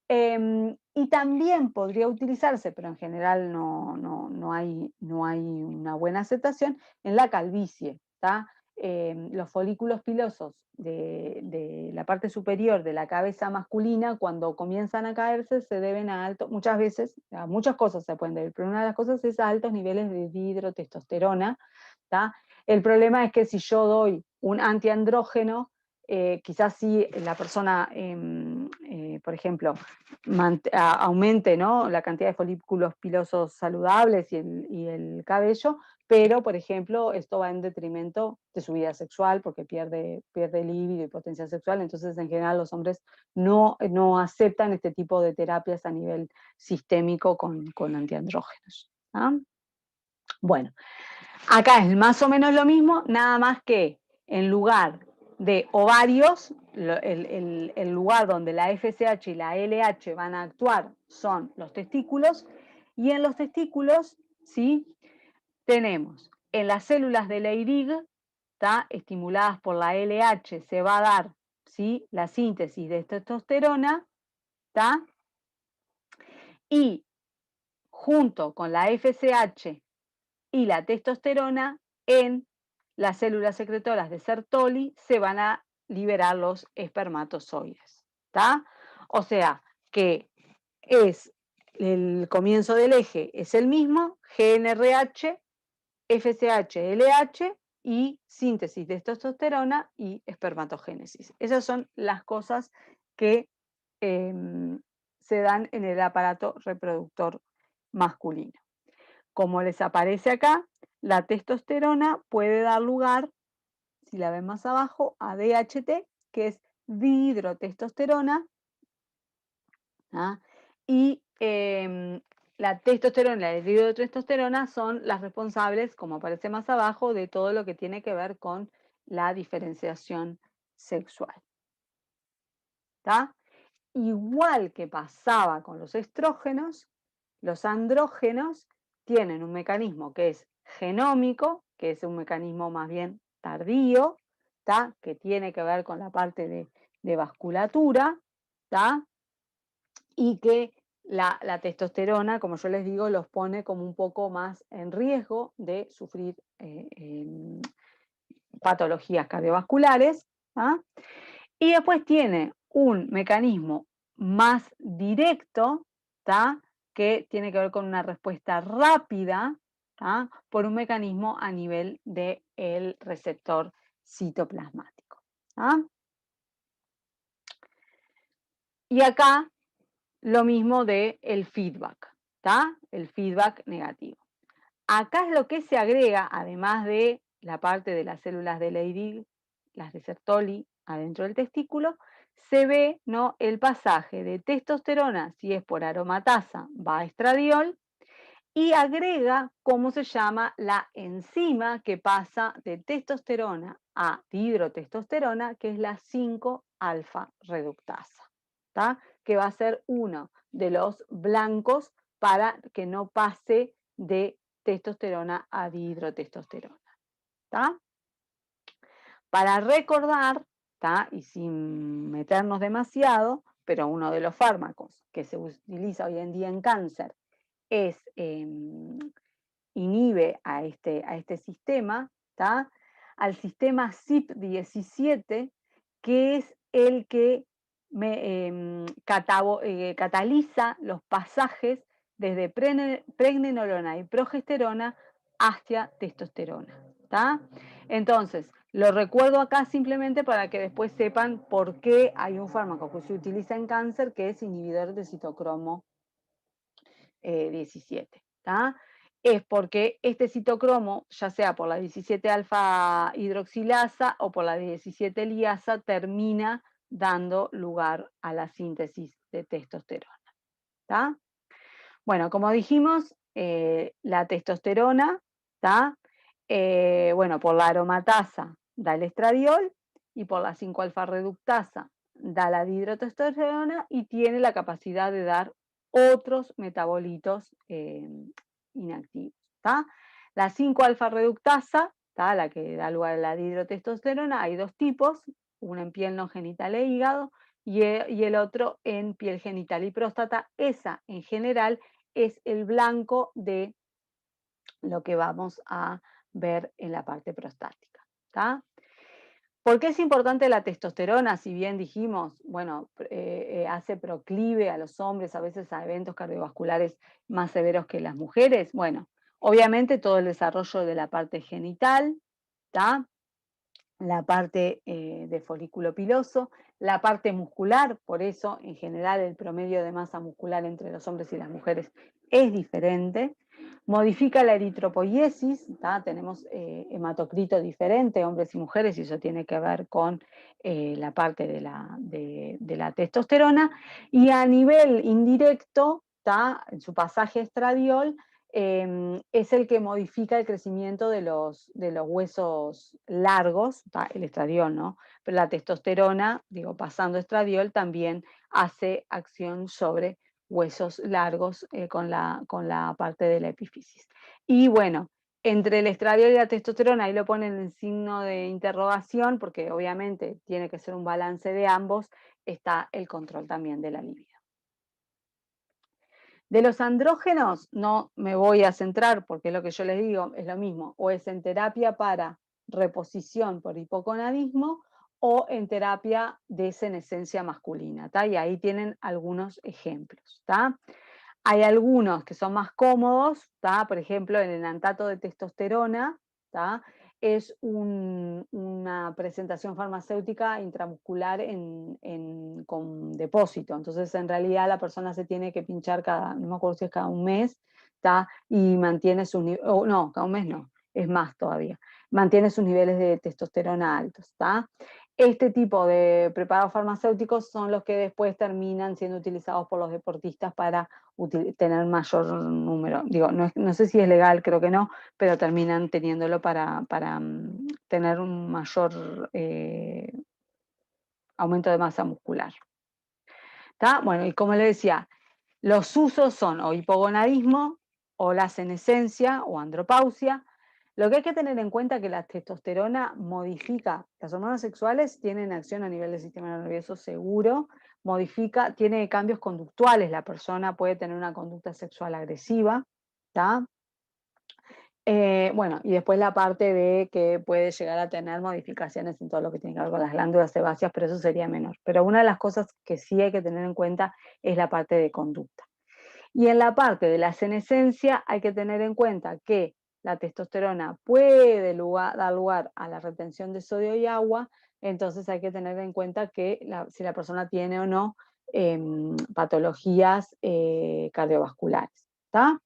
Y también podría utilizarse, pero en general no hay una buena aceptación, en la calvicie, ¿tá? Los folículos pilosos de la parte superior de la cabeza masculina, cuando comienzan a caerse, se deben muchas veces, a muchas cosas se pueden deber, pero una de las cosas es a altos niveles de dihidrotestosterona, ¿tá? El problema es que si yo doy un antiandrógeno, quizás si la persona, por ejemplo, aumente, ¿no?, la cantidad de folículos pilosos saludables y el cabello, pero, por ejemplo, esto va en detrimento de su vida sexual porque pierde libido y potencia sexual. Entonces, en general, los hombres no aceptan este tipo de terapias a nivel sistémico con antiandrógenos, ¿ah? Bueno, acá es más o menos lo mismo, nada más que en lugar de ovarios, el lugar donde la FSH y la LH van a actuar son los testículos, y en los testículos, ¿sí?, tenemos en las células de Leydig, ¿tá?, estimuladas por la LH, se va a dar, ¿sí?, la síntesis de testosterona, ¿tá?, y junto con la FSH y la testosterona, en las células secretoras de Sertoli se van a liberar los espermatozoides, ¿tá? O sea que es el comienzo del eje es el mismo, GnRH, FSH, LH y síntesis de testosterona y espermatogénesis. Esas son las cosas que se dan en el aparato reproductor masculino. Como les aparece acá, la testosterona puede dar lugar, si la ven más abajo, a DHT, que es dihidrotestosterona, ¿ah? Y la testosterona y la dihidrotestosterona son las responsables, como aparece más abajo, de todo lo que tiene que ver con la diferenciación sexual, ¿tá? Igual que pasaba con los estrógenos, los andrógenos tienen un mecanismo que es genómico, que es un mecanismo más bien tardío, ¿tá?, que tiene que ver con la parte de vasculatura, ¿tá?, y que la testosterona, como yo les digo, los pone como un poco más en riesgo de sufrir patologías cardiovasculares, ¿tá? Y después tiene un mecanismo más directo, ¿tá?, que tiene que ver con una respuesta rápida, ¿tá?, por un mecanismo a nivel del receptor citoplasmático, ¿tá? Y acá lo mismo del feedback, ¿tá?, el feedback negativo. Acá es lo que se agrega, además de la parte de las células de Leydig, las de Sertoli, adentro del testículo, se ve, ¿no?, el pasaje de testosterona, si es por aromatasa, va a estradiol, y agrega cómo se llama la enzima que pasa de testosterona a dihidrotestosterona, que es la 5-alfa reductasa, ¿tá? Que va a ser uno de los blancos para que no pase de testosterona a dihidrotestosterona. ¿Tá? Para recordar, ¿tá? Y sin meternos demasiado, pero uno de los fármacos que se utiliza hoy en día en cáncer es, inhibe a este sistema, ¿tá? Al sistema CYP17, que es el que cataliza los pasajes desde pregnenolona y progesterona hacia testosterona. ¿Tá? Entonces, lo recuerdo acá simplemente para que después sepan por qué hay un fármaco que se utiliza en cáncer que es inhibidor de citocromo 17. ¿Tá? Es porque este citocromo, ya sea por la 17 alfa hidroxilasa o por la 17 liasa, termina dando lugar a la síntesis de testosterona. ¿Tá? Bueno, como dijimos, la testosterona, ¿tá? Bueno, por la aromatasa da el estradiol y por la 5-alfa reductasa da la dihidrotestosterona y tiene la capacidad de dar otros metabolitos inactivos. ¿Tá? La 5-alfa reductasa, ¿tá? La que da lugar a la dihidrotestosterona, hay dos tipos, una en piel no genital e hígado y el otro en piel genital y próstata. Esa en general es el blanco de lo que vamos a ver en la parte prostática. ¿Tá? ¿Por qué es importante la testosterona? Si bien dijimos, bueno, hace proclive a los hombres a veces a eventos cardiovasculares más severos que las mujeres. Bueno, obviamente todo el desarrollo de la parte genital, ¿tá? La parte de folículo piloso, la parte muscular, por eso en general el promedio de masa muscular entre los hombres y las mujeres es diferente. Modifica la eritropoiesis, ¿tá? Tenemos hematocrito diferente, hombres y mujeres, y eso tiene que ver con la parte de la testosterona. Y a nivel indirecto, ¿tá? En su pasaje estradiol, es el que modifica el crecimiento de los huesos largos, ¿tá? El estradiol, ¿no? Pero la testosterona, digo, pasando estradiol, también hace acción sobre huesos largos con la parte de la epífisis. Y bueno, entre el estradiol y la testosterona, ahí lo ponen en signo de interrogación, porque obviamente tiene que ser un balance de ambos, está el control también de la libido. De los andrógenos no me voy a centrar porque lo que yo les digo es lo mismo, o es en terapia para reposición por hipogonadismo o en terapia de senescencia masculina, ¿tá? Y ahí tienen algunos ejemplos, ¿tá? Hay algunos que son más cómodos, ¿tá? Por ejemplo, el enantato de testosterona, ¿tá? Es una presentación farmacéutica intramuscular con depósito. Entonces, en realidad, la persona se tiene que pinchar no me acuerdo si es cada un mes, ¿tá? Y mantiene sus niveles, no, cada un mes no, es más todavía, mantiene sus niveles de testosterona altos, ¿tá? Este tipo de preparados farmacéuticos son los que después terminan siendo utilizados por los deportistas para tener mayor número. Digo, no sé si es legal, creo que no, pero terminan teniéndolo para tener un mayor aumento de masa muscular. ¿Tá? Bueno, y como le decía, los usos son o hipogonadismo, o la senescencia, o andropausia. Lo que hay que tener en cuenta es que la testosterona modifica, las hormonas sexuales tienen acción a nivel del sistema nervioso seguro, tiene cambios conductuales, la persona puede tener una conducta sexual agresiva, ¿tá? Bueno, y después la parte de que puede llegar a tener modificaciones en todo lo que tiene que ver con las glándulas sebáceas, pero eso sería menor. Pero una de las cosas que sí hay que tener en cuenta es la parte de conducta. Y en la parte de la senescencia hay que tener en cuenta que la testosterona puede dar lugar a la retención de sodio y agua, entonces hay que tener en cuenta que si la persona tiene o no patologías cardiovasculares. ¿Tá?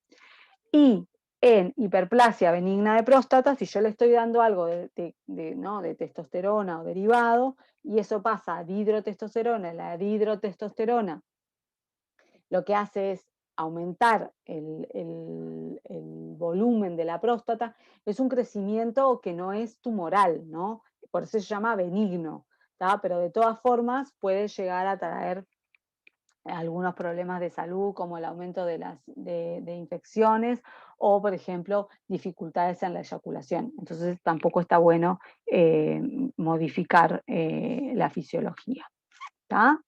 Y en hiperplasia benigna de próstata, si yo le estoy dando algo de testosterona o derivado, y eso pasa a dihidrotestosterona, la dihidrotestosterona lo que hace es aumentar el volumen de la próstata, es un crecimiento que no es tumoral, ¿no? Por eso se llama benigno, ¿tá? Pero de todas formas puede llegar a traer algunos problemas de salud, como el aumento de infecciones o, por ejemplo, dificultades en la eyaculación. Entonces, tampoco está bueno modificar la fisiología. ¿Tá?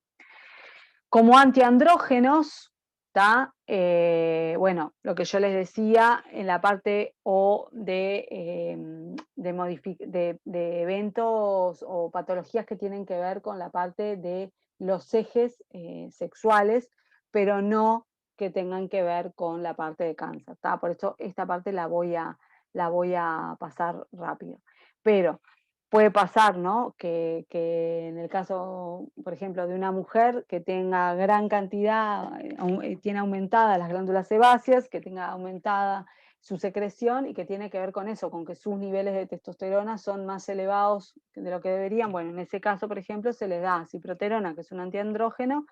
Como antiandrógenos, ¿tá? Bueno, lo que yo les decía en la parte O de eventos o patologías que tienen que ver con la parte de los ejes sexuales, pero no que tengan que ver con la parte de cáncer, ¿tá? Por eso esta parte la voy a pasar rápido. Pero puede pasar, ¿no? Que en el caso, por ejemplo, de una mujer que tenga gran cantidad, tiene aumentadas las glándulas sebáceas, que tenga aumentada su secreción y que tiene que ver con eso, con que sus niveles de testosterona son más elevados de lo que deberían. Bueno, en ese caso, por ejemplo, se le da ciproterona, que es un antiandrógeno,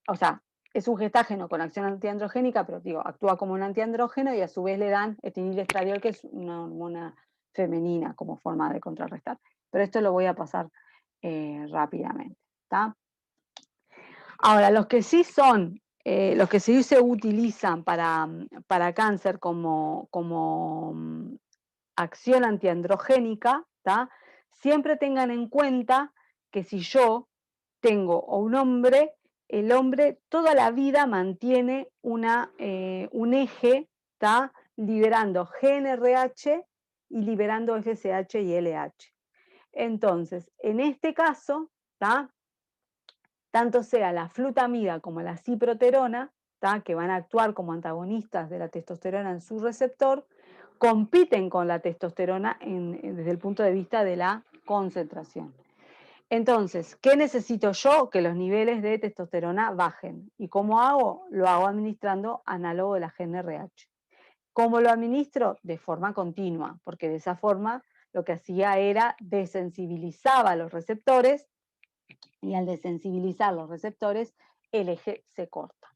o sea, es un gestágeno con acción antiandrogénica, pero digo, actúa como un antiandrógeno y a su vez le dan etinilestradiol, que es una hormona femenina como forma de contrarrestar. Pero esto lo voy a pasar rápidamente. ¿Tá? Ahora, los que sí son, los que sí se utilizan para cáncer como acción antiandrogénica, ¿tá? Siempre tengan en cuenta que si yo tengo o un hombre, el hombre toda la vida mantiene un eje, ¿tá? Liberando GnRH y liberando FSH y LH. Entonces, en este caso, ¿tá? Tanto sea la flutamida como la ciproterona, ¿tá? Que van a actuar como antagonistas de la testosterona en su receptor, compiten con la testosterona desde el punto de vista de la concentración. Entonces, ¿qué necesito yo? Que los niveles de testosterona bajen. ¿Y cómo hago? Lo hago administrando análogo de la GnRH. ¿Cómo lo administro? De forma continua, porque de esa forma lo que hacía era desensibilizaba los receptores y al desensibilizar los receptores, el eje se corta.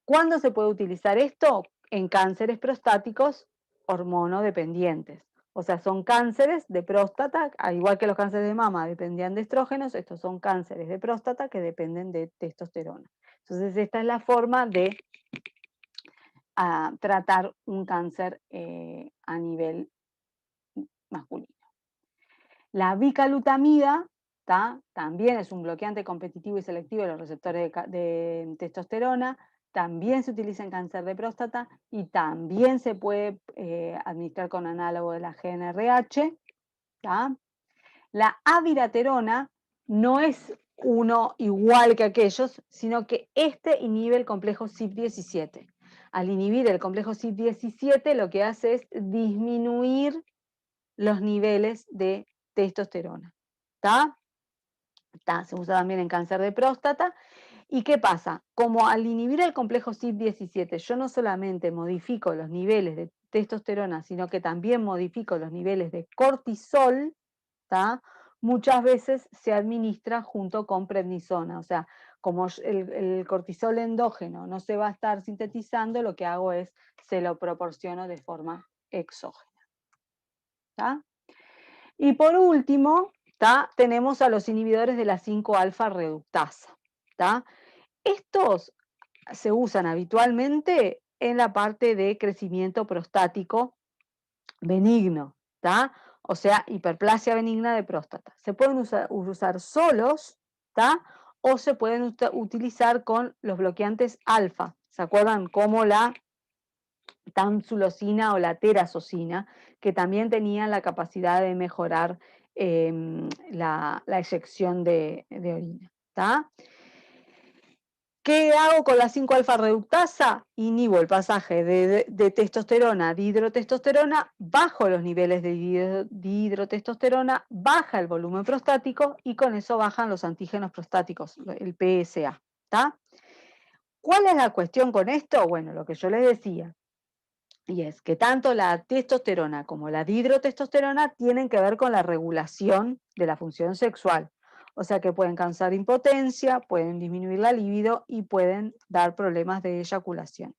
¿Cuándo se puede utilizar esto? En cánceres prostáticos hormonodependientes. O sea, son cánceres de próstata, al igual que los cánceres de mama dependían de estrógenos, estos son cánceres de próstata que dependen de testosterona. Entonces, esta es la forma de tratar un cáncer a nivel masculino. La bicalutamida también es un bloqueante competitivo y selectivo de los receptores de testosterona, también se utiliza en cáncer de próstata y también se puede administrar con análogo de la GnRH. ¿Tá? La abiraterona no es uno igual que aquellos, sino que este inhibe el complejo CYP17. Al inhibir el complejo CYP17 lo que hace es disminuir los niveles de testosterona. ¿Tá? Se usa también en cáncer de próstata. ¿Y qué pasa? Como al inhibir el complejo CYP17, yo no solamente modifico los niveles de testosterona, sino que también modifico los niveles de cortisol, ¿tá? Muchas veces se administra junto con prednisona. O sea, como el cortisol endógeno no se va a estar sintetizando, lo que hago es se lo proporciono de forma exógena. ¿Tá? Y por último, ¿tá? Tenemos a los inhibidores de la 5-alfa reductasa. ¿Tá? Estos se usan habitualmente en la parte de crecimiento prostático benigno, ¿tá? O sea, hiperplasia benigna de próstata. Se pueden usar solos, ¿tá? O se pueden utilizar con los bloqueantes alfa. ¿Se acuerdan? Como la tamsulosina o la terazosina, que también tenían la capacidad de mejorar la eyección de orina. ¿Tá? ¿Qué hago con la 5-alfa reductasa? Inhibo el pasaje de testosterona a dihidrotestosterona, bajo los niveles de dihidrotestosterona, baja el volumen prostático y con eso bajan los antígenos prostáticos, el PSA. ¿Tá? ¿Cuál es la cuestión con esto? Bueno, lo que yo les decía, y es que tanto la testosterona como la dihidrotestosterona tienen que ver con la regulación de la función sexual. O sea que pueden causar impotencia, pueden disminuir la libido y pueden dar problemas de eyaculación.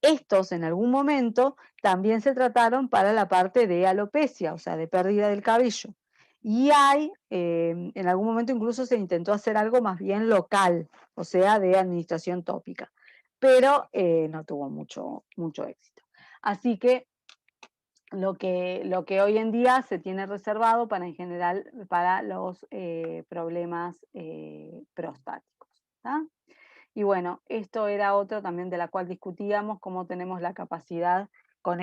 Estos en algún momento también se trataron para la parte de alopecia, o sea, de pérdida del cabello. Y en algún momento incluso se intentó hacer algo más bien local, o sea, de administración tópica, pero no tuvo mucho éxito. Así que lo que hoy en día se tiene reservado para en general para los problemas prostáticos. ¿Tá? Y bueno, esto era otro también de la cual discutíamos, cómo tenemos la capacidad con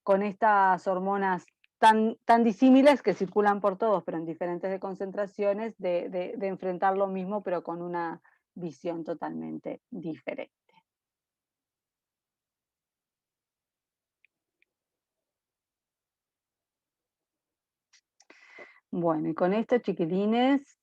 con estas hormonas tan disímiles que circulan por todos, pero en diferentes de concentraciones, de enfrentar lo mismo, pero con una visión totalmente diferente. Bueno, y con esto, chiquilines,